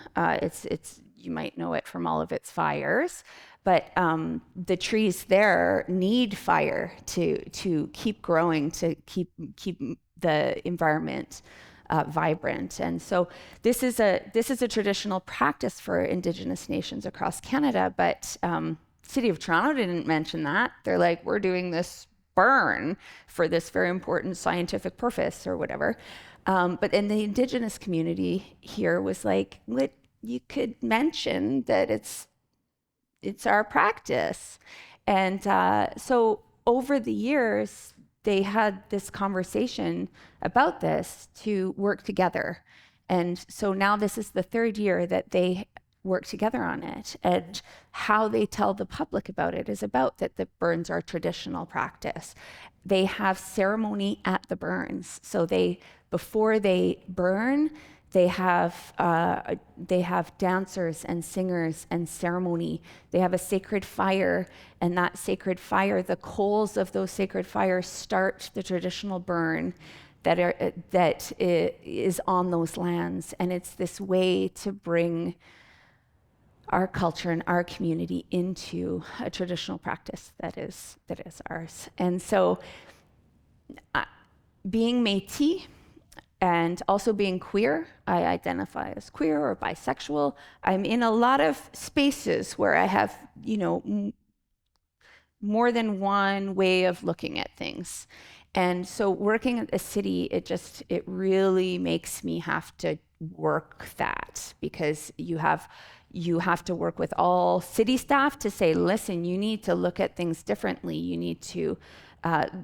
it's you might know it from all of its fires, but the trees there need fire to keep growing, to keep the environment vibrant. And so this is a traditional practice for Indigenous nations across Canada, but City of Toronto didn't mention that. They're like, we're doing this burn for this very important scientific purpose or whatever. But in the Indigenous community here was like, you could mention that it's our practice. And so over the years, they had this conversation about this to work together. And so now this is the third year that they work together on it. And how they tell the public about it is about that the burns are traditional practice. They have ceremony at the burns. So before they burn, they have dancers and singers and ceremony. They have a sacred fire, and that sacred fire, the coals of those sacred fires start the traditional burn that is on those lands. And it's this way to bring our culture and our community into a traditional practice that is ours. And so being Métis and also being queer, I identify as queer or bisexual. I'm in a lot of spaces where I have, more than one way of looking at things. And so working at a city, it really makes me have to work that, because you have to work with all city staff to say, listen, you need to look at things differently. You need to,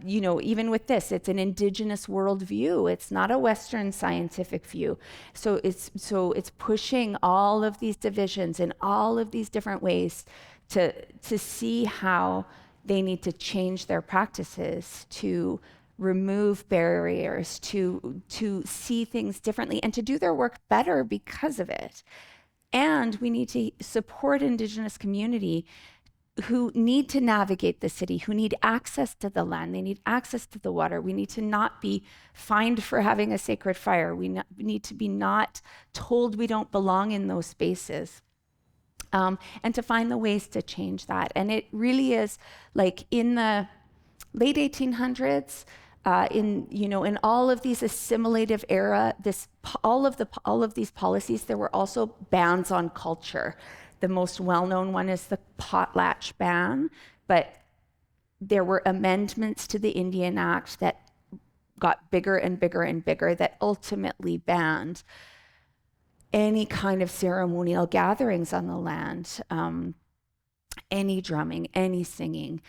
even with this, it's an Indigenous worldview. It's not a Western scientific view. So it's pushing all of these divisions in all of these different ways to see how they need to change their practices, to remove barriers, to see things differently, and to do their work better because of it. And we need to support Indigenous community who need to navigate the city, who need access to the land, they need access to the water. We need to not be fined for having a sacred fire. We need to be not told we don't belong in those spaces. And to find the ways to change that. And it really is like in the late 1800s, in all of these assimilative era, all of these policies, there were also bans on culture. The most well-known one is the potlatch ban, but there were amendments to the Indian Act that got bigger and bigger and bigger that ultimately banned any kind of ceremonial gatherings on the land, any drumming, any singing,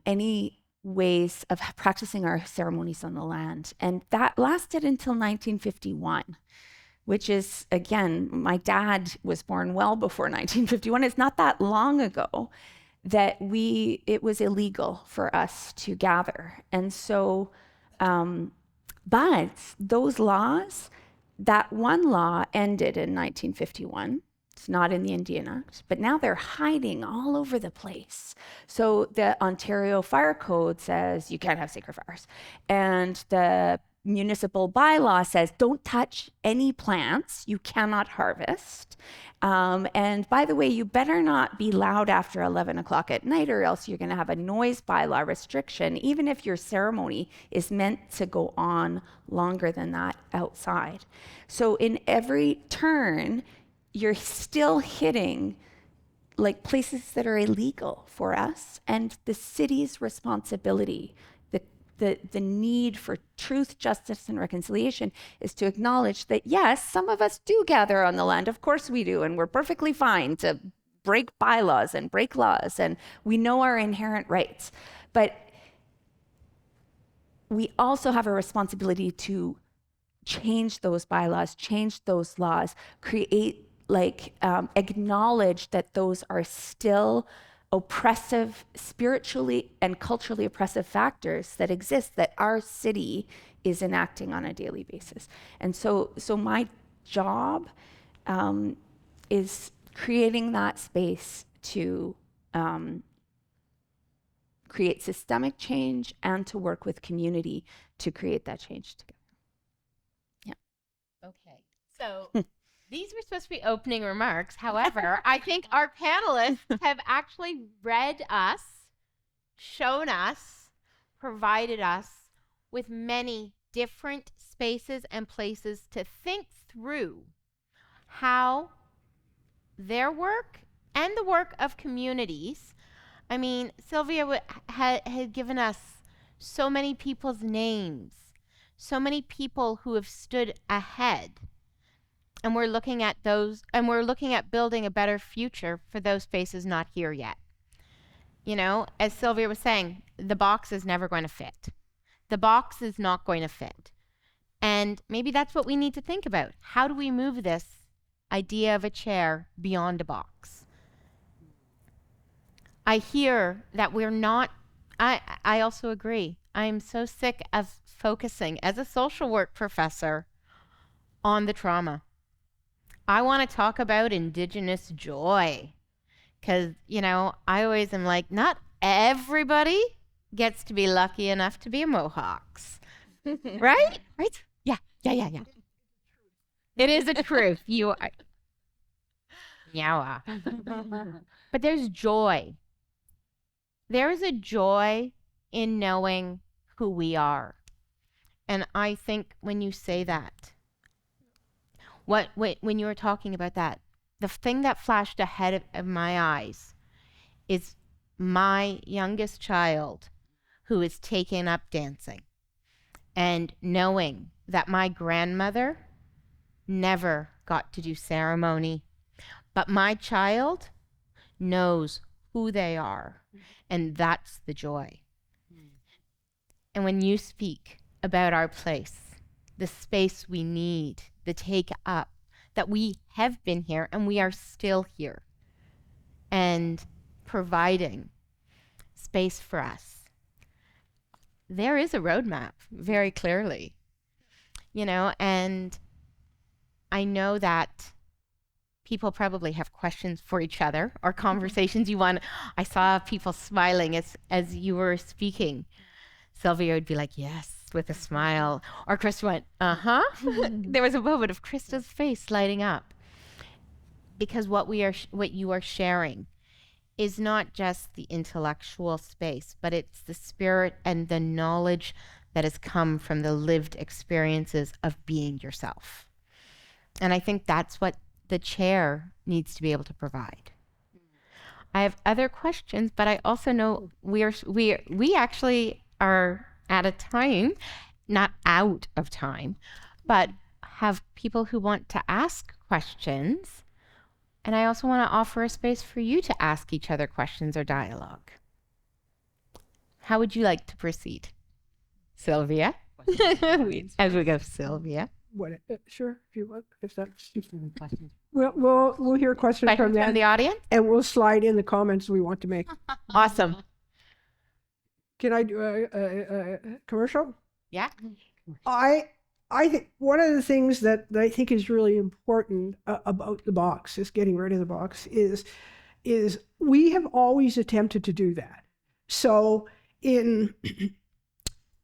any ways of practicing our ceremonies on the land. And that lasted until 1951, which is, again, my dad was born well before 1951. It's not that long ago that it was illegal for us to gather. And so, but those laws, that one law ended in 1951. It's not in the Indian Act, but now they're hiding all over the place. So the Ontario Fire Code says you can't have sacred fires. And the municipal bylaw says don't touch any plants you cannot harvest. And by the way, you better not be loud after 11 o'clock at night, or else you're going to have a noise bylaw restriction, even if your ceremony is meant to go on longer than that outside. So in every turn, you're still hitting like places that are illegal for us, and the city's responsibility, the need for truth, justice, and reconciliation is to acknowledge that, yes, some of us do gather on the land. Of course we do, and we're perfectly fine to break bylaws and break laws, and we know our inherent rights. But we also have a responsibility to change those bylaws, change those laws, create, acknowledge that those are still oppressive, spiritually and culturally oppressive factors that exist, that our city is enacting on a daily basis. And so my job is creating that space to create systemic change and to work with community to create that change together. Yeah. Okay. So these were supposed to be opening remarks. However, I think our panelists have actually read us, shown us, provided us with many different spaces and places to think through how their work and the work of communities. I mean, Sylvia had given us so many people's names, so many people who have stood ahead. And we're looking at those, and we're looking at building a better future for those spaces not here yet. You know, as Sylvia was saying, the box is never going to fit. The box is not going to fit. And maybe that's what we need to think about. How do we move this idea of a chair beyond a box? I hear that we're not, I also agree. I'm so sick of focusing as a social work professor on the trauma. I want to talk about Indigenous joy, because, you know, I always am like, not everybody gets to be lucky enough to be Mohawks, right? Right? Yeah. It is a truth. You are. Yeah. But there's joy. There is a joy in knowing who we are. And I think when you say that, when you were talking about that, the thing that flashed ahead of my eyes is my youngest child who is taking up dancing, and knowing that my grandmother never got to do ceremony, but my child knows who they are, and that's the joy. And when you speak about our place, the space we need, the take up, that we have been here and we are still here, and providing space for us, there is a roadmap very clearly, you know. And I know that people probably have questions for each other or conversations you want. I saw people smiling as you were speaking. Sylvia would be like, yes, with a smile. Or Christa went, uh-huh. There was a moment of Christa's face lighting up. Because what you are sharing is not just the intellectual space, but it's the spirit and the knowledge that has come from the lived experiences of being yourself. And I think that's what the chair needs to be able to provide. I have other questions, but I also know we actually are at a time, not out of time, but have people who want to ask questions. And I also want to offer a space for you to ask each other questions or dialogue. How would you like to proceed? Sylvia? As we go, Sylvia. What? Sure, if you want. If that's we'll hear questions from the audience, and we'll slide in the comments we want to make. Awesome. Can I do a commercial? Yeah. I think one of the things that I think is really important about the box, is getting rid of the box, is we have always attempted to do that. So in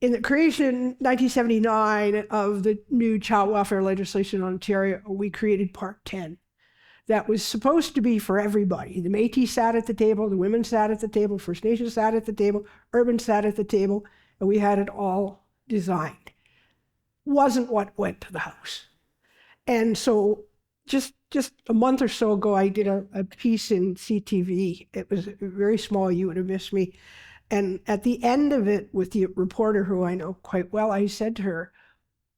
the creation in 1979 of the new child welfare legislation in Ontario, we created Part 10. That was supposed to be for everybody. The Métis sat at the table, the women sat at the table, First Nations sat at the table, urban sat at the table, and we had it all designed. Wasn't what went to the House. And so just a month or so ago, I did a piece in CTV. It was very small, you would have missed me. And at the end of it, with the reporter who I know quite well, I said to her,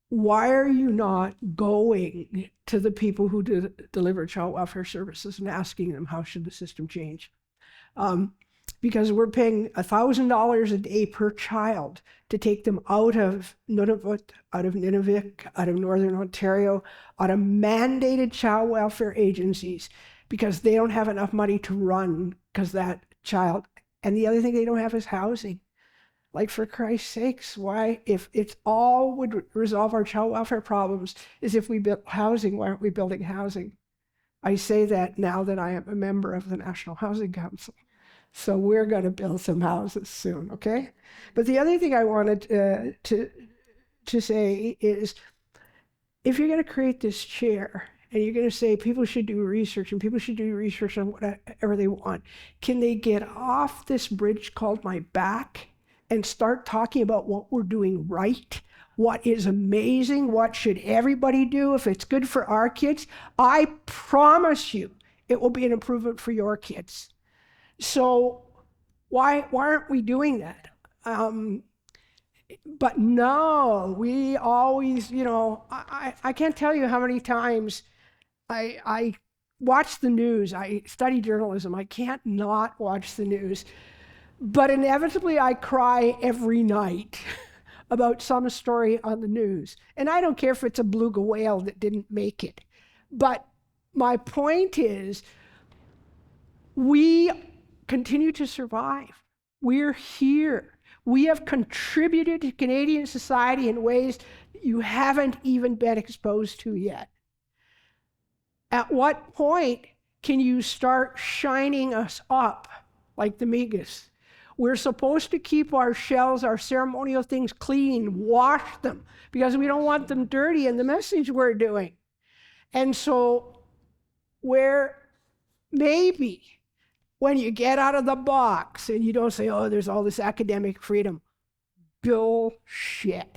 why are you not going to the people who deliver child welfare services and asking them how should the system change? Because we're paying $1,000 a day per child to take them out of Nunavut, out of Nunavik, out of Northern Ontario, out of mandated child welfare agencies, because they don't have enough money to run, because that child, and the other thing they don't have is housing. Like, for Christ's sakes, why, if it's all would resolve our child welfare problems is if we built housing, why aren't we building housing? I say that now that I am a member of the National Housing Council. So we're going to build some houses soon, okay? But the other thing I wanted to say is, if you're going to create this chair and you're going to say people should do research and people should do research on whatever they want, can they get off this bridge called my back and start talking about what we're doing right, what is amazing, what should everybody do if it's good for our kids? I promise you it will be an improvement for your kids. So why aren't we doing that? But no, we always, I can't tell you how many times I watch the news. I study journalism. I can't not watch the news. But inevitably, I cry every night about some story on the news. And I don't care if it's a beluga whale that didn't make it. But my point is, we continue to survive. We're here. We have contributed to Canadian society in ways you haven't even been exposed to yet. At what point can you start shining us up like the Migas? We're supposed to keep our shells, our ceremonial things clean, wash them, because we don't want them dirty in the message we're doing. And so where maybe when you get out of the box and you don't say, oh, there's all this academic freedom, bullshit.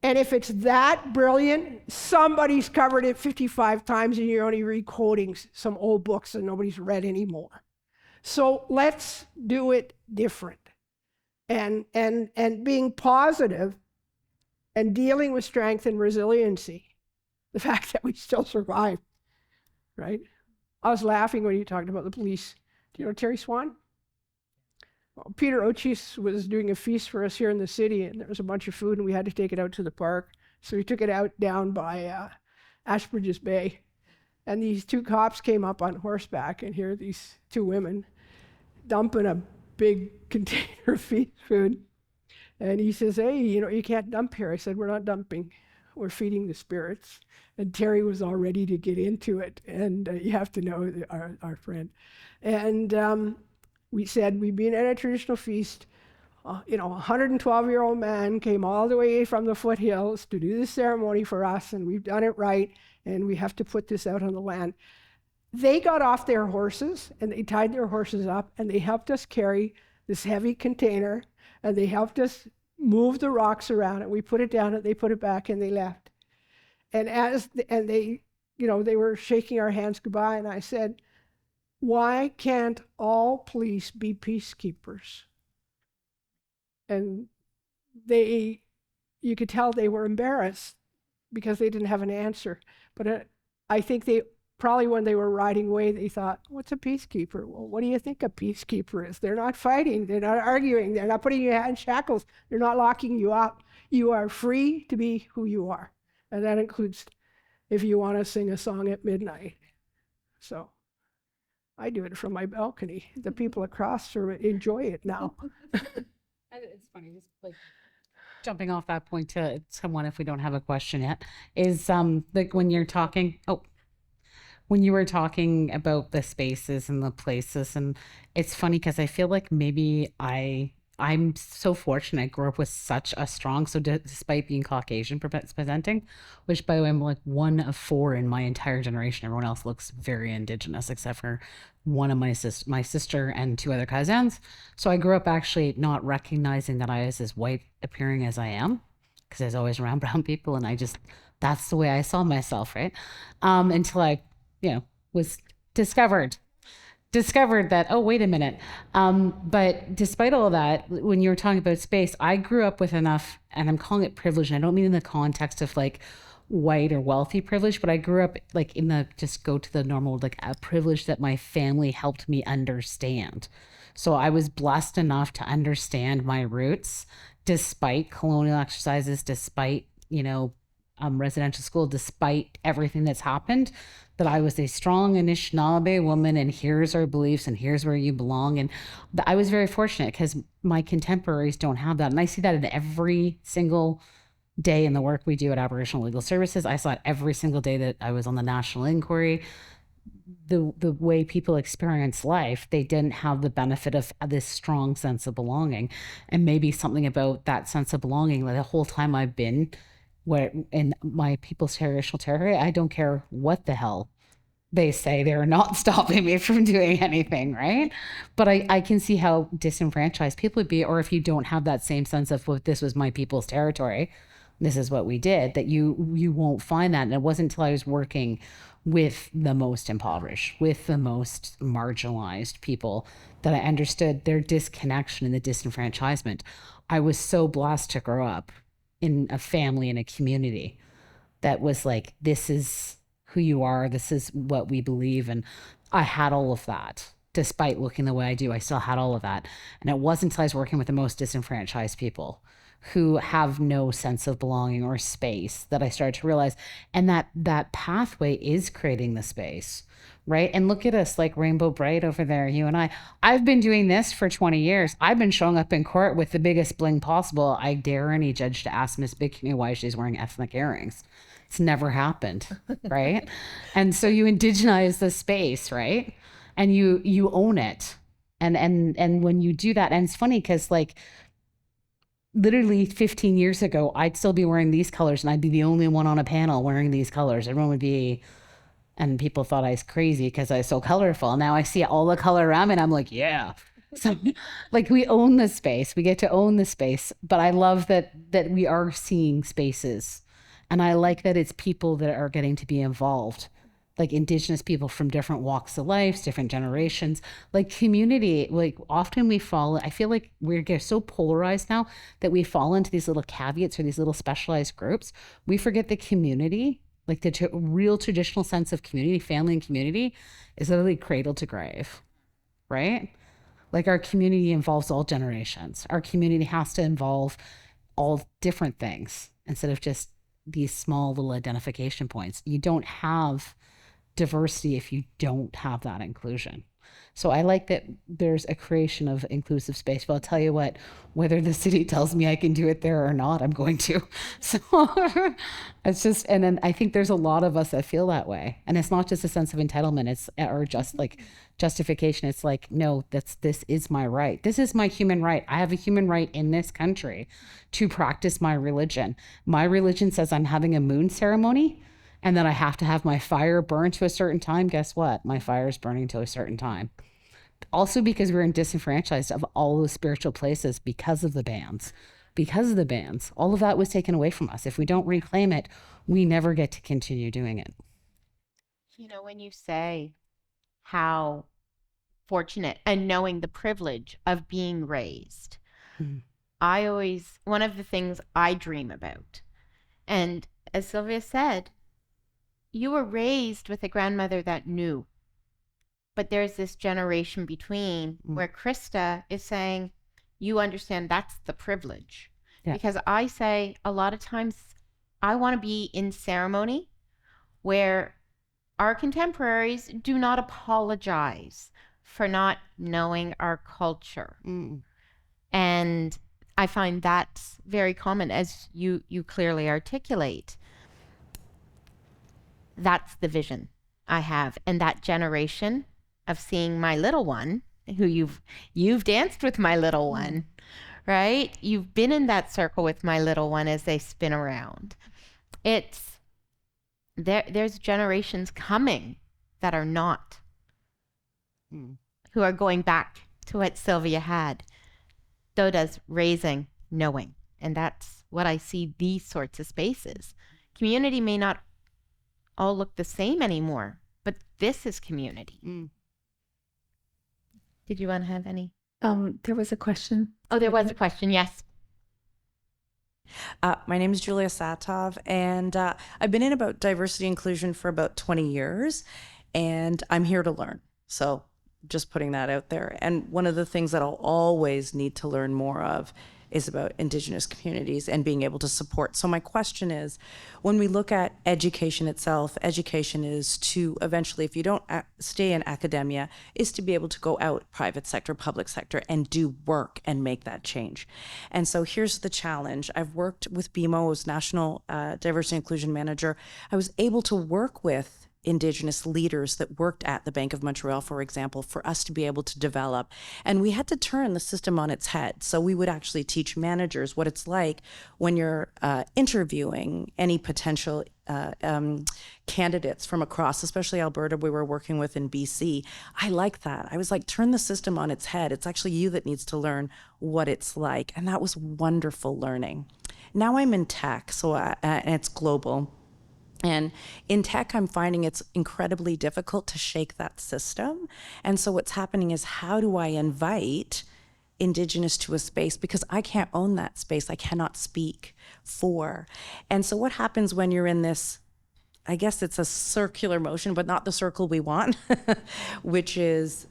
And if it's that brilliant, somebody's covered it 55 times and you're only re-quoting some old books that nobody's read anymore. So let's do it different. And being positive and dealing with strength and resiliency. The fact that we still survive, right? I was laughing when you talked about the police. Do you know Terry Swan? Well, Peter Ochis was doing a feast for us here in the city, and there was a bunch of food, and we had to take it out to the park. So we took it out down by Ashbridges Bay. And these two cops came up on horseback, and here are these two women dumping a big container of food. And he says, hey, you can't dump here. I said, we're not dumping. We're feeding the spirits. And Terry was all ready to get into it. And you have to know our friend. And we said, we've been at a traditional feast. A 112-year-old man came all the way from the foothills to do the ceremony for us, and we've done it right, and we have to put this out on the land. They got off their horses, and they tied their horses up, and they helped us carry this heavy container, and they helped us move the rocks around it. We put it down, and they put it back, and they left. And they were shaking our hands goodbye, and I said, why can't all police be peacekeepers? And you could tell they were embarrassed because they didn't have an answer. But I think they probably, when they were riding away, they thought, what's a peacekeeper? Well, what do you think a peacekeeper is? They're not fighting. They're not arguing. They're not putting you in shackles. They're not locking you up. You are free to be who you are. And that includes if you want to sing a song at midnight. So I do it from my balcony. The people across enjoy it now. It's funny, just like jumping off that point to someone, if we don't have a question yet, is like when you're talking, when you were talking about the spaces and the places, and it's funny because I feel like maybe I'm so fortunate. I grew up with such a strong, despite being Caucasian presenting, which by the way, I'm like one of 4 in my entire generation. Everyone else looks very Indigenous except for one of my sister and 2 other cousins. So I grew up actually not recognizing that I was as white appearing as I am, because I was always around brown people, and that's the way I saw myself, right? Until I, was discovered that, oh, wait a minute. But despite all that, when you were talking about space, I grew up with enough, and I'm calling it privilege, and I don't mean in the context of like white or wealthy privilege, but I grew up like in the, just go to the normal, like a privilege that my family helped me understand. So I was blessed enough to understand my roots, despite colonial exercises, despite, residential school, despite everything that's happened, that I was a strong Anishinaabe woman, and here's our beliefs, and here's where you belong. And I was very fortunate because my contemporaries don't have that. And I see that in every single day in the work we do at Aboriginal Legal Services. I saw it every single day that I was on the National Inquiry. The way people experience life, they didn't have the benefit of this strong sense of belonging. And maybe something about that sense of belonging, like the whole time I've been where in my people's traditional territory, I don't care what the hell they say, they're not stopping me from doing anything, right? But I can see how disenfranchised people would be, or if you don't have that same sense of, well, this was my people's territory, this is what we did, that you won't find that. And it wasn't until I was working with the most impoverished, with the most marginalized people, that I understood their disconnection and the disenfranchisement. I was so blessed to grow up in a family, in a community that was like, this is who you are, this is what we believe. And I had all of that. Despite looking the way I do, I still had all of that. And it wasn't until I was working with the most disenfranchised people who have no sense of belonging or space that I started to realize. And that pathway is creating the space, right? And look at us, like Rainbow Bright over there, you and I've been doing this for 20 years. I've been showing up in court with the biggest bling possible. I dare any judge to ask Miss Big Canoe why she's wearing ethnic earrings. It's never happened, right? And so you indigenize the space, right? And you own it. And when you do that, and it's funny because like literally 15 years ago, I'd still be wearing these colors and I'd be the only one on a panel wearing these colors. Everyone would be, and people thought I was crazy because I was so colorful. Now I see all the color around me and I'm like, yeah. So like we own the space, we get to own the space. But I love that we are seeing spaces. And I like that it's people that are getting to be involved, like Indigenous people from different walks of life, different generations, like community. Like often we fall, I feel like we get so polarized now that we fall into these little caveats or these little specialized groups. We forget the community, like the real traditional sense of community, family and community is literally cradle to grave, right? Like our community involves all generations. Our community has to involve all different things instead of just these small little identification points. You don't have diversity if you don't have that inclusion. So I like that there's a creation of inclusive space. But I'll tell you what, whether the city tells me I can do it there or not, I'm going to. So it's just, and then I think there's a lot of us that feel that way. And it's not just a sense of entitlement, or just like justification. It's like, no, this is my right. This is my human right. I have a human right in this country to practice my religion. My religion says I'm having a moon ceremony and that I have to have my fire burn to a certain time. Guess what? My fire is burning to a certain time. Also because we're disenfranchised of all the spiritual places because of the bans. Because of the bans, all of that was taken away from us. If we don't reclaim it, we never get to continue doing it. You know, when you say how fortunate and knowing the privilege of being raised, one of the things I dream about, and as Sylvia said, you were raised with a grandmother that knew. But there's this generation between where Christa is saying, you understand that's the privilege. Yeah. Because I say a lot of times I want to be in ceremony where our contemporaries do not apologize for not knowing our culture. And I find that's very common, as you clearly articulate. That's the vision I have. And that generation of seeing my little one, who you've danced with my little one, right? You've been in that circle with my little one as they spin around. There's generations coming that are not, who are going back to what Sylvia had. So does raising, knowing. And that's what I see these sorts of spaces. Community may not all look the same anymore, but this is community. Did you want to have any? There was a question. Oh, there was a question, yes. My name is Julia Satov, and I've been in about diversity inclusion for about 20 years, and I'm here to learn. So just putting that out there. And one of the things that I'll always need to learn more of is about Indigenous communities and being able to support. So my question is, when we look at education itself, education is to eventually, if you don't stay in academia, is to be able to go out private sector, public sector, and do work and make that change. And so here's the challenge. I've worked with BMO as National Diversity Inclusion Manager. I was able to work with Indigenous leaders that worked at the Bank of Montreal, for example, for us to be able to develop. And we had to turn the system on its head. So we would actually teach managers what it's like when you're interviewing any potential candidates from across, especially Alberta, we were working with in BC. I like that. I was like, turn the system on its head. It's actually you that needs to learn what it's like. And that was wonderful learning. Now I'm in tech, so and it's global. And in tech, I'm finding it's incredibly difficult to shake that system. And so what's happening is, how do I invite Indigenous to a space? Because I can't own that space. I cannot speak for. And so what happens when you're in this, I guess it's a circular motion, but not the circle we want, which is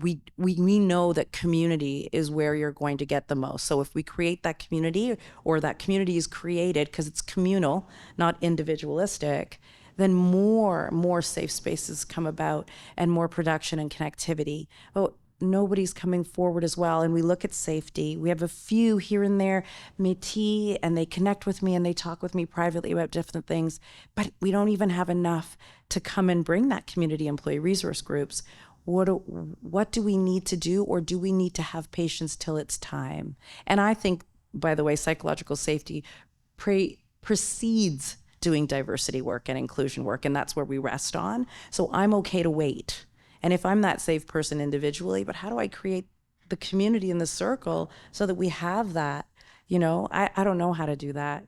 we know that community is where you're going to get the most. So if we create that community, or that community is created because it's communal, not individualistic, then more safe spaces come about and more production and connectivity. But nobody's coming forward as well. And we look at safety. We have a few here and there, Métis, and they connect with me and they talk with me privately about different things, but we don't even have enough to come and bring that community employee resource groups. What do we need to do, or do we need to have patience till it's time? And I think, by the way, psychological safety precedes doing diversity work and inclusion work, and that's where we rest on. So I'm okay to wait. And if I'm that safe person individually, but how do I create the community in the circle so that we have that? You know, I don't know how to do that.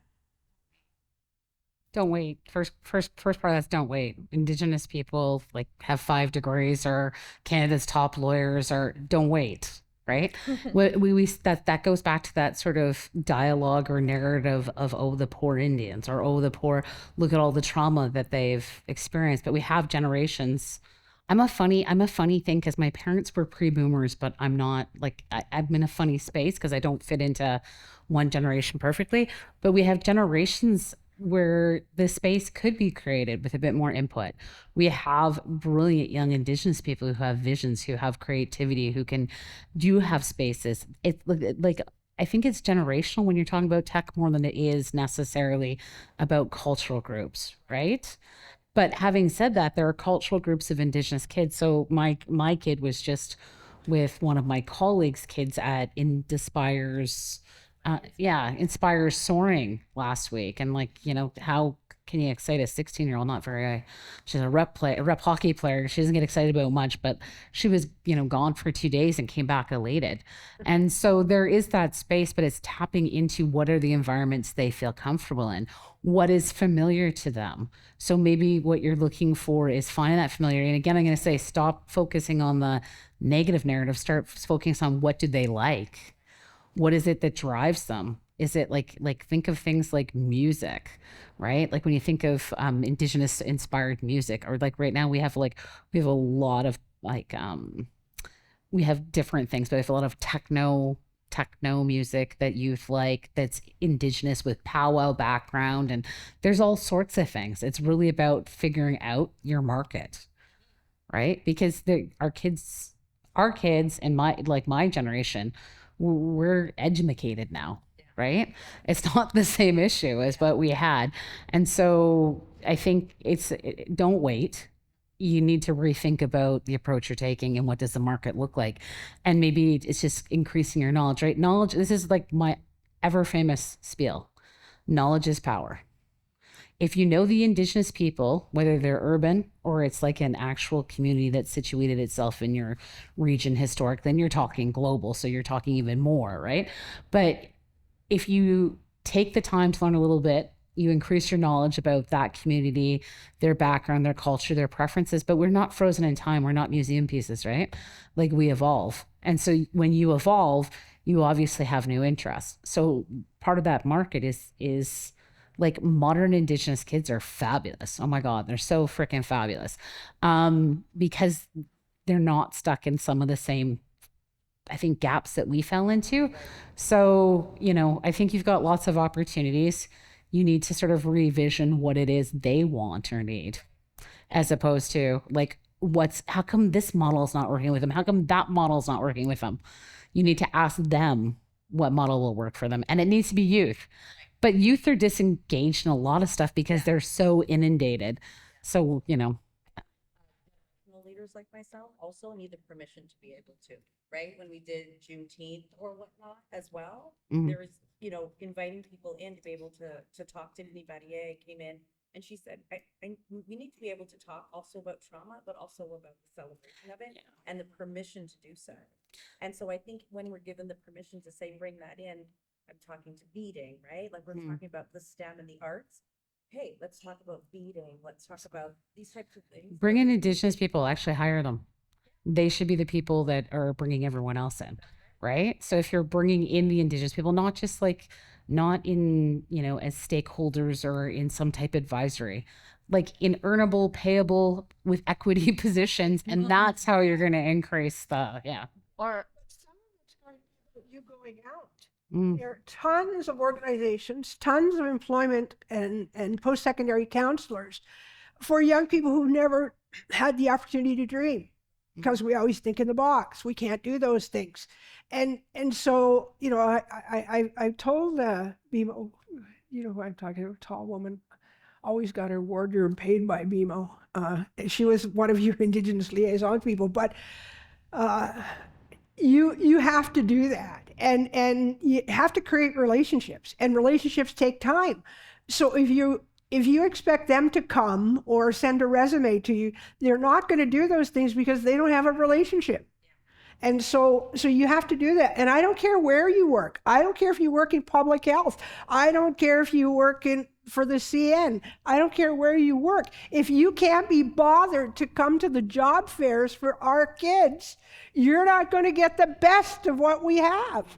Don't wait. First part of that's don't wait. Indigenous people like have 5 degrees, or Canada's top lawyers, or don't wait. Right? we that goes back to that sort of dialogue or narrative of, oh, the poor Indians, or oh, the poor, look at all the trauma that they've experienced. But we have generations. I'm a funny thing because my parents were pre-boomers, but I'm not, like, I'm in a funny space because I don't fit into one generation perfectly. But we have generations where the space could be created with a bit more input. We have brilliant young Indigenous people who have visions, who have creativity, who do have spaces. It's like, I think it's generational when you're talking about tech more than it is necessarily about cultural groups, right? But having said that, there are cultural groups of Indigenous kids. So my kid was just with one of my colleagues' kids at Inspire's Soaring last week. And like, you know, how can you excite a 16-year-old? Not very, she's a rep hockey player. She doesn't get excited about much, but she was, you know, gone for 2 days and came back elated. And so there is that space, but it's tapping into what are the environments they feel comfortable in, what is familiar to them. So maybe what you're looking for is finding that familiarity. And again, I'm going to say, stop focusing on the negative narrative, start focusing on what do they like? What is it that drives them? Is it like think of things like music, right? Like when you think of Indigenous inspired music, or like right now we have a lot of like we have different things, but we have a lot of techno music that youth like, that's Indigenous with powwow background, and there's all sorts of things. It's really about figuring out your market, right? Because our kids and my generation, we're educated now, right? It's not the same issue as what we had. And so I think don't wait. You need to rethink about the approach you're taking and what does the market look like. And maybe it's just increasing your knowledge, right? Knowledge, this is like my ever famous spiel. Knowledge is power. If you know the Indigenous people, whether they're urban or it's like an actual community that's situated itself in your region historic, then you're talking global. So you're talking even more, right? But if you take the time to learn a little bit, you increase your knowledge about that community, their background, their culture, their preferences, but we're not frozen in time. We're not museum pieces, right? Like we evolve. And so when you evolve, you obviously have new interests. So part of that market is like modern Indigenous kids are fabulous. Oh my God, they're so freaking fabulous. Because they're not stuck in some of the same, I think, gaps that we fell into. So, I think you've got lots of opportunities. You need to sort of revision what it is they want or need, as opposed to like, how come this model is not working with them? How come that model is not working with them? You need to ask them what model will work for them. And it needs to be youth. But youth are disengaged in a lot of stuff because they're so inundated. So, leaders like myself also need the permission to be able to, right? When we did Juneteenth or whatnot as well, there was, inviting people in to be able to talk to anybody. Came in and she said, we need to be able to talk also about trauma, but also about the celebration of it and the permission to do so. And so I think when we're given the permission to say, bring that in, I'm talking to beading, right? Like we're talking about the STEM and the arts. Hey, let's talk about beading. Let's talk about these types of things. Bring in Indigenous people, actually hire them. They should be the people that are bringing everyone else in, right? So if you're bringing in the Indigenous people, not just like, not in, as stakeholders or in some type of advisory, like in earnable, payable with equity positions. And that's how you're going to increase Or some of it's going to be you going out. There are tons of organizations, tons of employment and post-secondary counselors for young people who've never had the opportunity to dream, because we always think in the box. We can't do those things. And so, I told BMO, who I'm talking to, a tall woman, always got her wardrobe paid by BMO. She was one of your Indigenous liaison people, but you have to do that. And you have to create relationships, and relationships take time. So if you expect them to come or send a resume to you, they're not going to do those things because they don't have a relationship. And so you have to do that. And I don't care where you work. I don't care if you work in public health. I don't care if you work for the CN. I don't care where you work. If you can't be bothered to come to the job fairs for our kids, you're not going to get the best of what we have.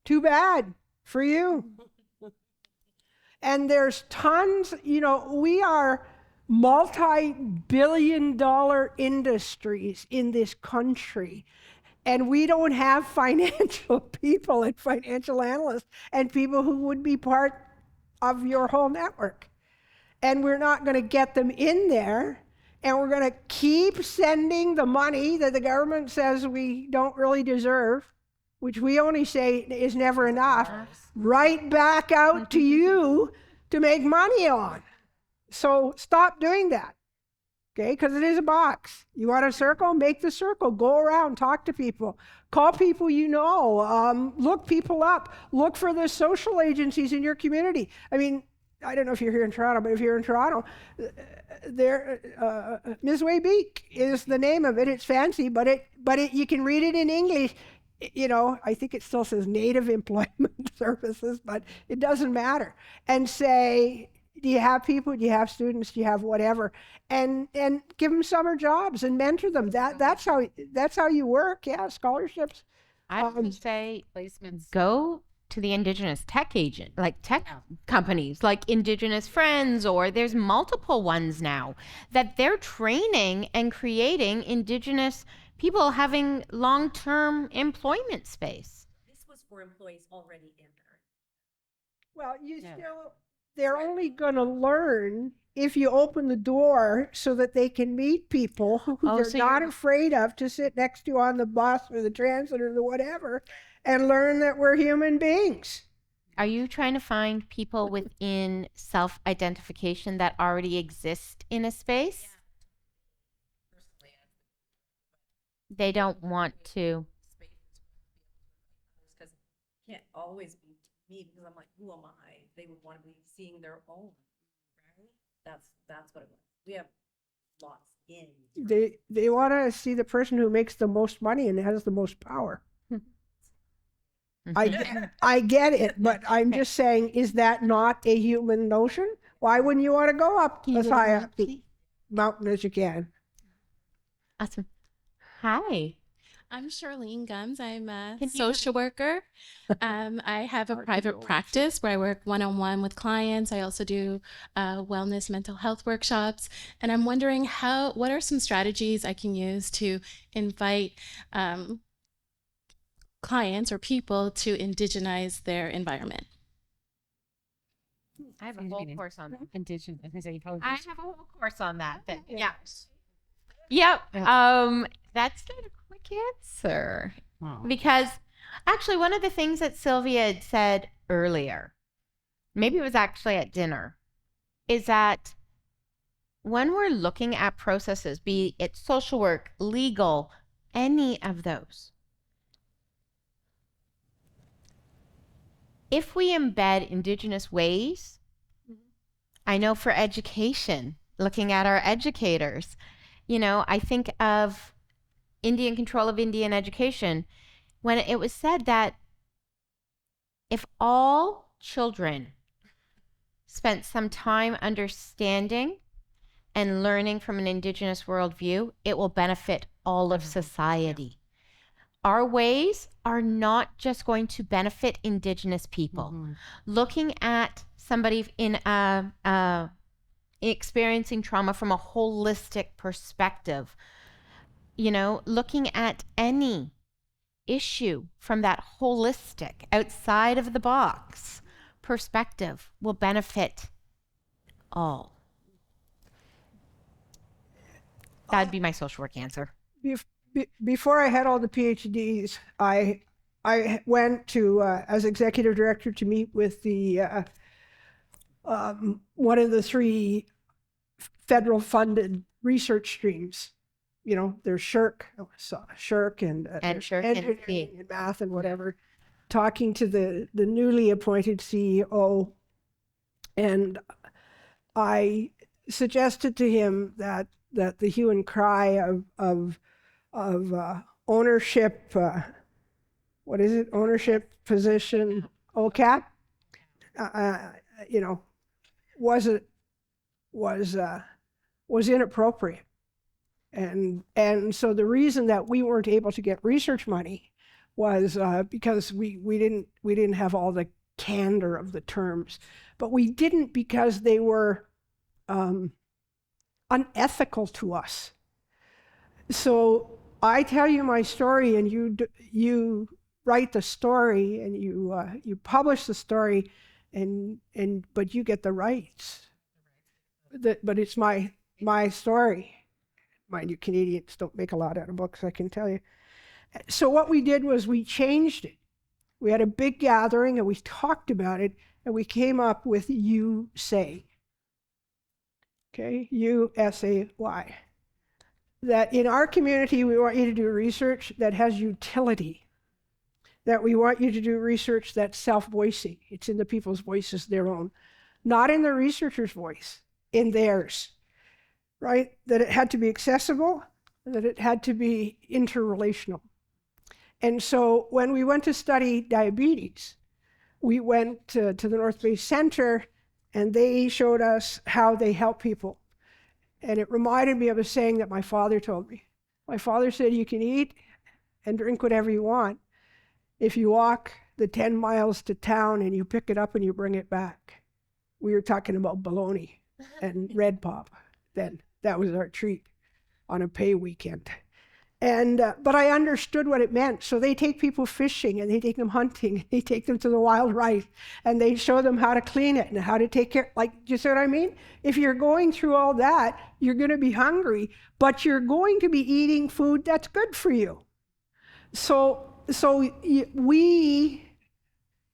Too bad for you. And there's tons, we are multi-billion-dollar industries in this country. And we don't have financial people and financial analysts and people who would be part of your whole network. And we're not going to get them in there. And we're going to keep sending the money that the government says we don't really deserve, which we only say is never enough, right back out to you to make money on. So stop doing that. Okay, because it is a box. You want a circle? Make the circle. Go around, talk to people, call people look people up, look for the social agencies in your community. I mean, I don't know if you're here in Toronto, but if you're in Toronto, Ms. Beak is the name of it. It's fancy, but you can read it in English. I think it still says Native Employment Services, but it doesn't matter. And say, do you have people? Do you have students? Do you have whatever? And give them summer jobs and mentor them. That's how you work. Yeah, scholarships. I would say placements. Go to the Indigenous tech agent, like tech companies, like Indigenous Friends, or there's multiple ones now that they're training and creating Indigenous people having long-term employment space. This was for employees already in there. Well, they're only going to learn if you open the door so that they can meet people who they're not afraid of to sit next to on the bus or the transit or the whatever, and learn that we're human beings. Are you trying to find people within self-identification that already exist in a space? Yeah. They don't want to. Because it can't always be me, because I'm like, who am I? They would want to be seeing their own, right? That's what it was. We have lots in. They want to see the person who makes the most money and has the most power. I get it, but I'm just saying, is that not a human notion? Why wouldn't you want to go up as high up the mountain as you can? Awesome. Hi. I'm Charlene Gumbs. I'm a social worker. I have a private practice where I work one-on-one with clients. I also do wellness, mental health workshops. And I'm wondering what are some strategies I can use to invite clients or people to indigenize their environment? I have a whole course on that. Indigenous. I have a whole course on that. Yeah. Yep. That's not a quick answer. Because actually one of the things that Sylvia had said earlier, maybe it was actually at dinner, is that when we're looking at processes, be it social work, legal, any of those, if we embed Indigenous ways, I know for education, looking at our educators, I think of Indian control of Indian education when it was said that if all children spent some time understanding and learning from an Indigenous worldview, it will benefit all of society. Our ways are not just going to benefit Indigenous people. Looking at somebody in experiencing trauma from a holistic perspective, looking at any issue from that holistic, outside of the box perspective will benefit all. That'd be my social work answer. Before I had all the PhDs, I went to as executive director to meet with the one of the 3 federal funded research streams. There's SHRC and engineering and math and whatever. Talking to the newly appointed CEO, and I suggested to him that the hue and cry of ownership, ownership position, OCAP, was inappropriate. And so the reason that we weren't able to get research money was because we didn't have all the candor of the terms, but we didn't because they were unethical to us. So I tell you my story, and you write the story, and you publish the story, but you get the rights. But it's my story. Mind you, Canadians don't make a lot out of books, I can tell you. So what we did was we changed it. We had a big gathering and we talked about it, and we came up with You Say. Okay, USAY. That in our community, we want you to do research that has utility. That we want you to do research that's self-voicing. It's in the people's voices, their own. Not in the researcher's voice, in theirs. Right? That it had to be accessible, that it had to be interrelational. And so when we went to study diabetes, we went to the North Bay Center, and they showed us how they help people. And it reminded me of a saying that my father told me. My father said, you can eat and drink whatever you want. If you walk the 10 miles to town and you pick it up and you bring it back. We were talking about bologna and red pop then. That was our treat on a pay weekend. And but I understood what it meant. So they take people fishing and they take them hunting. They take them to the wild rice and they show them how to clean it and how to take care. Like, do you see what I mean? If you're going through all that, you're going to be hungry, but you're going to be eating food that's good for you. So we,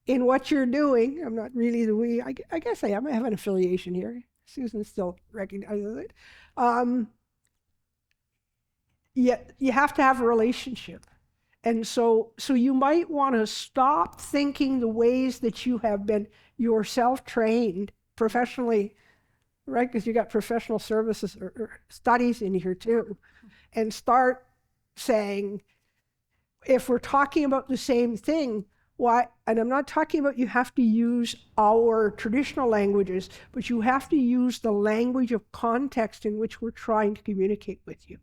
in what you're doing, I'm not really the we. I guess I am. I have an affiliation here. Susan still recognizes it. Yet you have to have a relationship. And so you might want to stop thinking the ways that you have been yourself trained professionally, right? Because you got professional services or studies in here too, and start saying, if we're talking about the same thing, why? And I'm not talking about you have to use our traditional languages, but you have to use the language of context in which we're trying to communicate with you.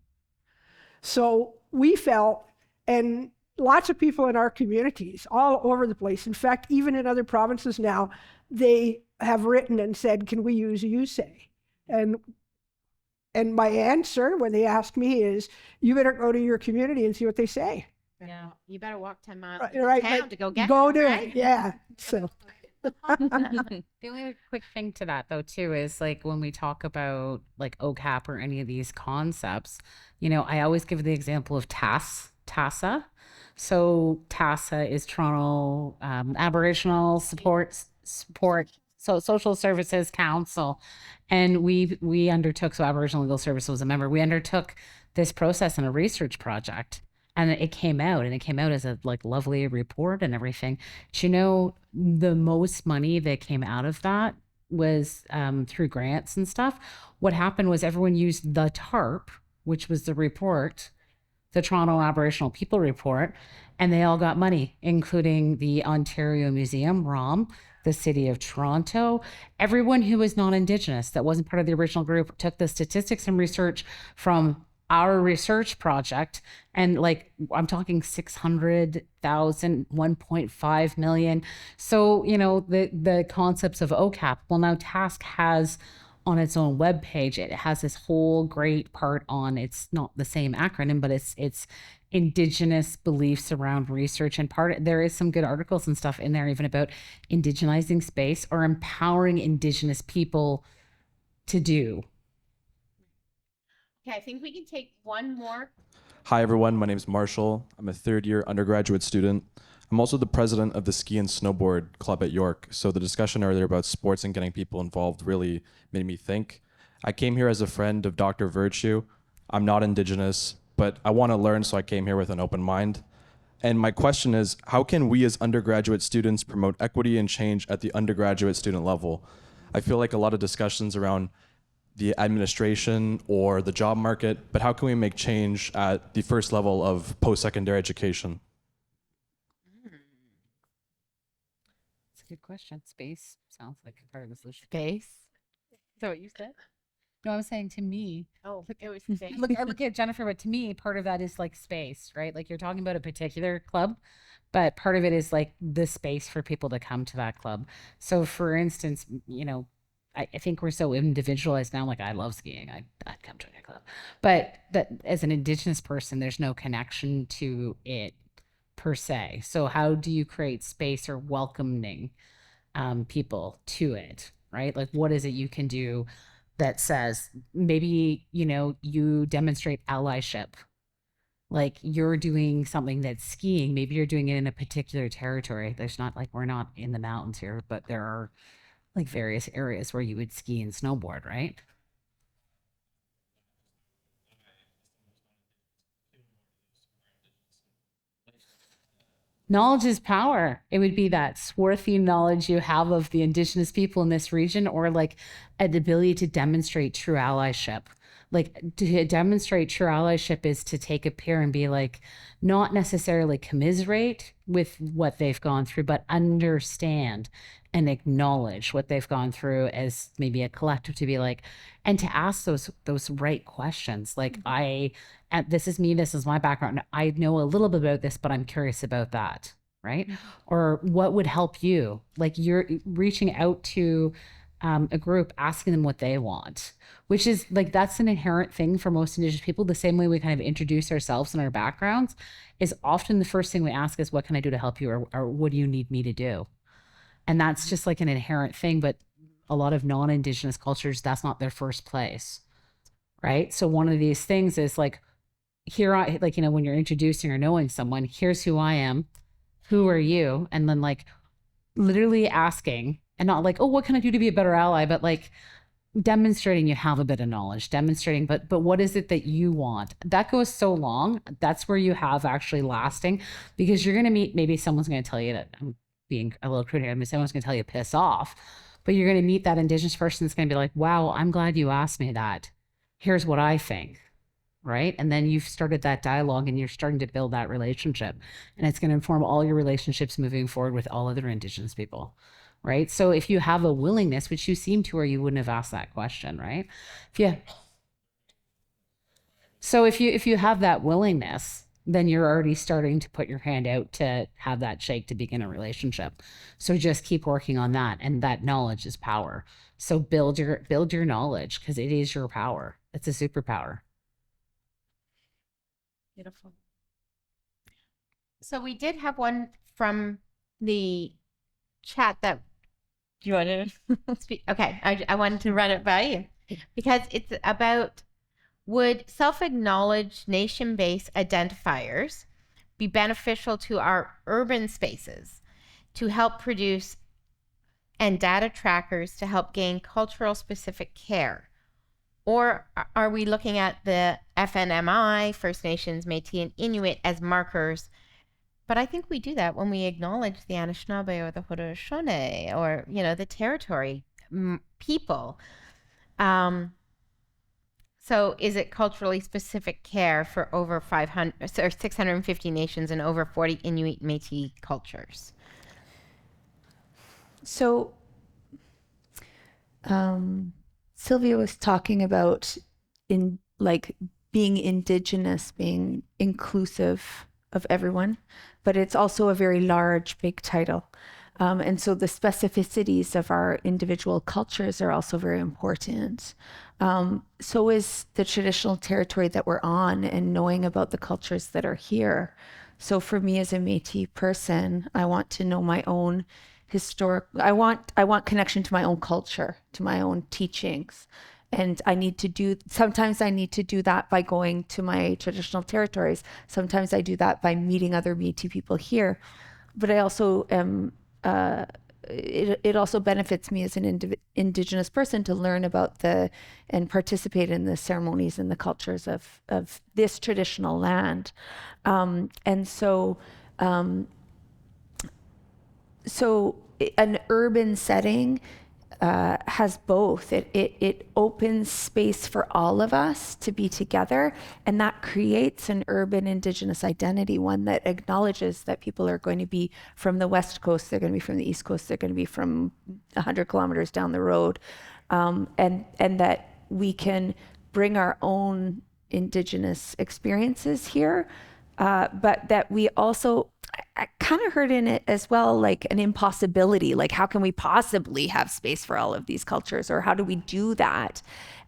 So we felt, and lots of people in our communities all over the place, in fact, even in other provinces now, they have written and said, can we use you say? And my answer when they ask me is, you better go to your community and see what they say. Yeah, you better walk 10 miles right, to town to go get go it, do right? it, yeah. So The only other quick thing to that though too is like when we talk about like OCAP or any of these concepts, you know, I always give the example of TASA. So TASA is Toronto Aboriginal Support Social Services Council, and we undertook, so Aboriginal Legal Services was a member. We undertook this process in a research project. And it came out as a like lovely report and everything. Do you know the most money that came out of that was through grants and stuff? What happened was everyone used the TARP, which was the report, the Toronto Aboriginal People Report, and they all got money, including the Ontario Museum, ROM, the City of Toronto. Everyone who was non-Indigenous, that wasn't part of the original group, took the statistics and research from our research project, and like I'm talking 600,000, 1.5 million. So, you know, the concepts of OCAP, well, now TASC has on its own webpage, it has this whole great part on, it's not the same acronym, but it's Indigenous beliefs around research, and there is some good articles and stuff in there even about indigenizing space or empowering Indigenous people to do. Okay, I think we can take one more. Hi everyone, my name is Marshall. I'm a third-year undergraduate student. I'm also the president of the Ski and Snowboard Club at York, so the discussion earlier about sports and getting people involved really made me think. I came here as a friend of Dr. Virtue. I'm not Indigenous, but I want to learn, so I came here with an open mind. And my question is, how can we as undergraduate students promote equity and change at the undergraduate student level? I feel like a lot of discussions around the administration or the job market, but how can we make change at the first level of post-secondary education? That's a good question. Space sounds like a part of the solution. Space. Is that what you said? No, I'm saying to me. Oh, look, it was space. I look at Jennifer, but to me, part of that is like space, right? Like you're talking about a particular club, but part of it is like the space for people to come to that club. So for instance, you know, I think we're so individualized now. Like I love skiing. I'd come to a club, but that as an Indigenous person, there's no connection to it per se. So how do you create space or welcoming people to it, right? Like what is it you can do that says maybe, you know, you demonstrate allyship, like you're doing something that's skiing, maybe you're doing it in a particular territory. There's not like, we're not in the mountains here, but there are like various areas where you would ski and snowboard, right? Knowledge is power. It would be that swarthy knowledge you have of the Indigenous people in this region, or like an ability to demonstrate true allyship. Like to demonstrate true allyship is to take a peer and be like, not necessarily commiserate with what they've gone through, but understand and acknowledge what they've gone through as maybe a collective, to be like, and to ask those right questions. Like this is me, this is my background. I know a little bit about this, but I'm curious about that. right? Or what would help you? Like you're reaching out to a group, asking them what they want, which is like, that's an inherent thing for most Indigenous people. The same way we kind of introduce ourselves and our backgrounds is often the first thing we ask is, what can I do to help you? Or what do you need me to do? And that's just like an inherent thing. But a lot of non-Indigenous cultures, that's not their first place, right? So one of these things is like, here I, like, you know, when you're introducing or knowing someone, here's who I am, who are you? And then like literally asking, and not like, oh, what can I do to be a better ally? But like demonstrating you have a bit of knowledge, demonstrating, but what is it that you want? That goes so long. That's where you have actually lasting, because you're going to meet, maybe someone's going to tell you that, I'm being a little crude here, I mean, someone's going to tell you piss off, but you're going to meet that Indigenous person that's going to be like, wow, I'm glad you asked me that. Here's what I think. Right. And then you've started that dialogue and you're starting to build that relationship, and it's going to inform all your relationships moving forward with all other Indigenous people. Right. So if you have a willingness, which you seem to, or you wouldn't have asked that question. Right. So if you have that willingness, then you're already starting to put your hand out to have that shake to begin a relationship. So just keep working on that. And that knowledge is power. So build your knowledge, because it is your power. It's a superpower. Beautiful. So we did have one from the chat that, do you want to speak? Okay, I wanted to run it by you because it's about, would self-acknowledged nation-based identifiers be beneficial to our urban spaces to help produce, and data trackers to help gain cultural specific care? Or are we looking at the FNMI, First Nations, Métis, and Inuit as markers? But I think we do that when we acknowledge the Anishinaabe or the Haudenosaunee or, you know, the territory people. So is it culturally specific care for over 500 or 650 nations and over 40 Inuit Métis cultures? So, Sylvia was talking about being Indigenous, being inclusive of everyone, but it's also a very large, big title. And so the specificities of our individual cultures are also very important. So is the traditional territory that we're on and knowing about the cultures that are here. So for me as a Métis person, I want to know my own I want connection to my own culture, to my own teachings. And sometimes I need to do that by going to my traditional territories. Sometimes I do that by meeting other Métis people here. But I also am, it also benefits me as an Indigenous person to learn about and participate in the ceremonies and the cultures of this traditional land. And so an urban setting has both. It opens space for all of us to be together, and that creates an urban Indigenous identity, one that acknowledges that people are going to be from the West Coast, they're going to be from the East Coast, they're going to be from 100 kilometers down the road, and that we can bring our own Indigenous experiences here, but that we also, I kind of heard in it as well, like an impossibility, like how can we possibly have space for all of these cultures, or how do we do that?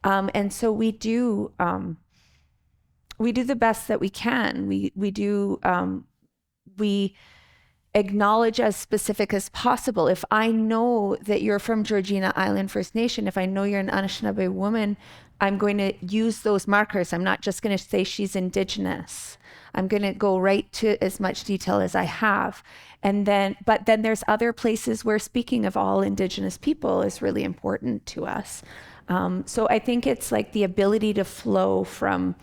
And so we do the best that we can. We acknowledge as specific as possible. If I know that you're from Georgina Island First Nation, if I know you're an Anishinaabe woman, I'm going to use those markers. I'm not just going to say she's Indigenous. I'm going to go right to as much detail as I have. But then there's other places where speaking of all Indigenous people is really important to us. So I think it's like the ability to flow from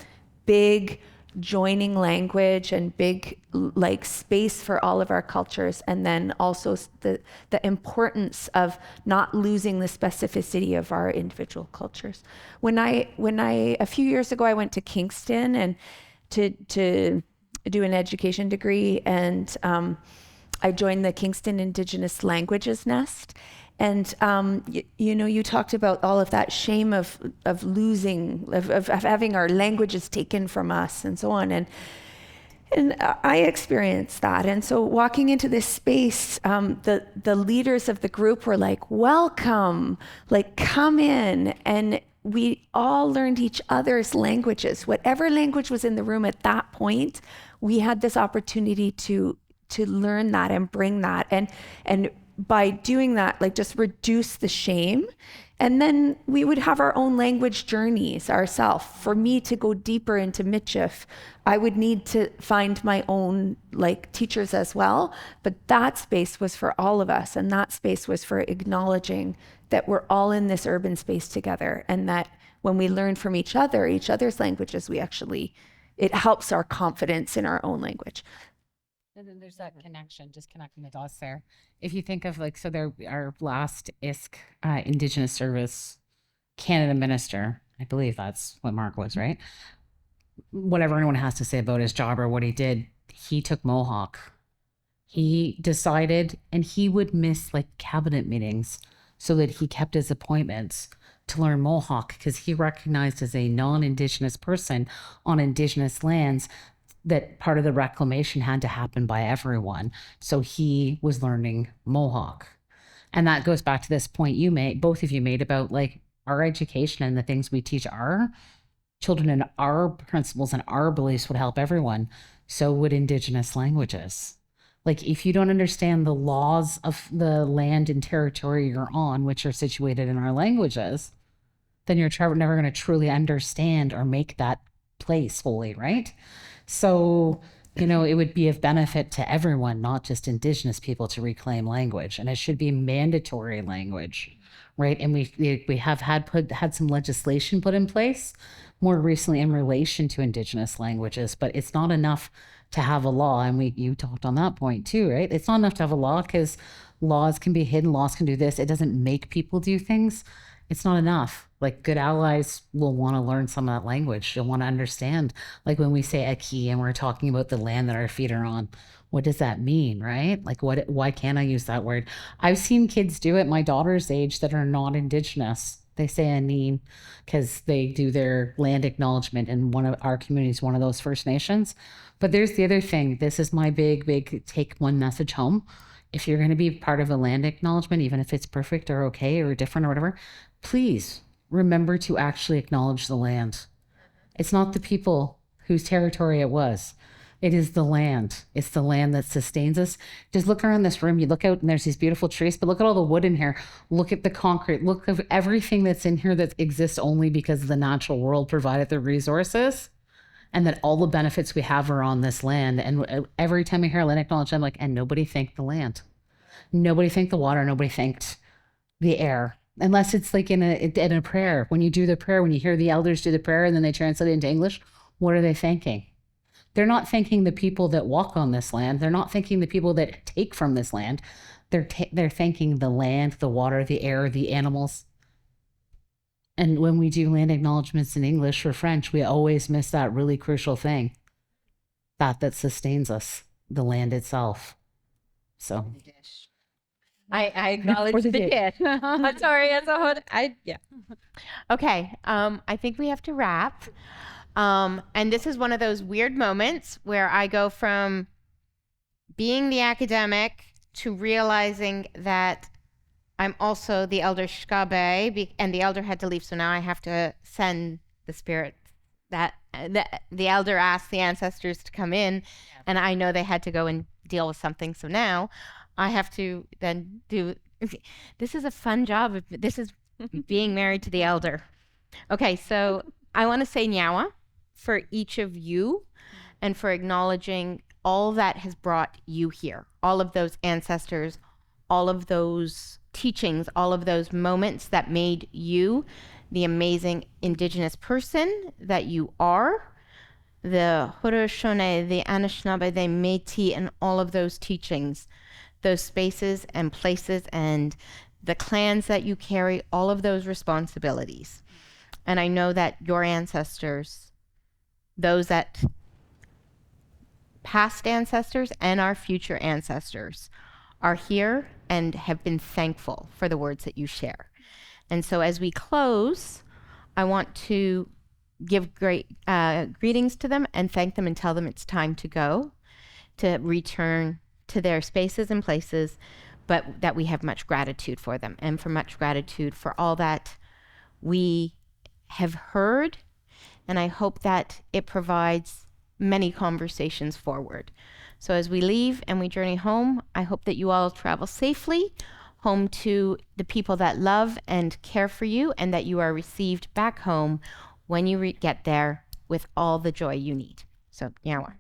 big joining language and big like space for all of our cultures, and then also the importance of not losing the specificity of our individual cultures. When I a few years ago I went to Kingston and to do an education degree, and I joined the Kingston Indigenous Languages Nest. And you talked about all of that shame of losing, of having our languages taken from us and so on. And I experienced that. And so walking into this space, the leaders of the group were like, welcome, like come in. And we all learned each other's languages. Whatever language was in the room at that point, we had this opportunity to learn that and bring that. And by doing that, like just reduce the shame. And then we would have our own language journeys ourselves. For me to go deeper into Michif, I would need to find my own like teachers as well. But that space was for all of us. And that space was for acknowledging that we're all in this urban space together. And that when we learn from each other's languages, it helps our confidence in our own language. And then there's that connection, just connecting the dots there. If you think of our last ISK, Indigenous Service Canada Minister, I believe that's what Mark was, right? Whatever anyone has to say about his job or what he did, he took Mohawk. He decided, and he would miss like cabinet meetings so that he kept his appointments to learn Mohawk because he recognized as a non-Indigenous person on Indigenous lands that part of the reclamation had to happen by everyone. So he was learning Mohawk. And that goes back to this point both of you made about like our education and the things we teach our children and our principles and our beliefs would help everyone. So would Indigenous languages. Like if you don't understand the laws of the land and territory you're on, which are situated in our languages, then you're never going to truly understand or make that place holy, right? So, it would be of benefit to everyone, not just Indigenous people, to reclaim language, and it should be mandatory language, right? And we have had some legislation put in place more recently in relation to Indigenous languages, but it's not enough to have a law. And you talked on that point too, right? It's not enough to have a law because laws can be hidden, laws can do this. It doesn't make people do things. It's not enough. Like good allies will want to learn some of that language. They'll want to understand. Like when we say Aki and we're talking about the land that our feet are on, what does that mean, right? Like why can't I use that word? I've seen kids do it my daughter's age that are not Indigenous. They say Aneen because they do their land acknowledgement in one of our communities, one of those First Nations. But there's the other thing. This is my big take one message home. If you're going to be part of a land acknowledgement, even if it's perfect or okay or different or whatever, please remember to actually acknowledge the land. It's not the people whose territory it was. It is the land. It's the land that sustains us. Just look around this room. You look out and there's these beautiful trees, but look at all the wood in here. Look at the concrete. Look at everything that's in here that exists only because the natural world provided the resources and that all the benefits we have are on this land. And every time I hear land acknowledged, I'm like, and nobody thanked the land. Nobody thanked the water. Nobody thanked the air. Unless it's like in a prayer. When you do the prayer, when you hear the elders do the prayer and then they translate it into English, what are they thanking? They're not thanking the people that walk on this land. They're not thanking the people that take from this land. They're thanking the land, the water, the air, the animals. And when we do land acknowledgements in English or French, we always miss that really crucial thing. That sustains us, the land itself. So. I acknowledge the dish. Sorry, Okay, I think we have to wrap. And this is one of those weird moments where I go from being the academic to realizing that I'm also the elder Shkabe, and the elder had to leave, so now I have to send the spirit that the elder asked the ancestors to come in, and I know they had to go and deal with something, so now I have to then do, this is a fun job. This is being married to the elder. Okay, so I want to say nyawa for each of you and for acknowledging all that has brought you here, all of those ancestors, all of those teachings, all of those moments that made you the amazing Indigenous person that you are, the Haudenosaunee, the Anishinaabe, the Métis, and all of those teachings, those spaces and places and the clans that you carry, all of those responsibilities. And I know that your ancestors, those that past ancestors and our future ancestors are here and have been thankful for the words that you share. And so as we close, I want to give great greetings to them and thank them and tell them it's time to go, to return to their spaces and places, but that we have much gratitude for them and for much gratitude for all that we have heard. And I hope that it provides many conversations forward. So as we leave and we journey home, I hope that you all travel safely home to the people that love and care for you, and that you are received back home when you get there with all the joy you need. So, Nyawa.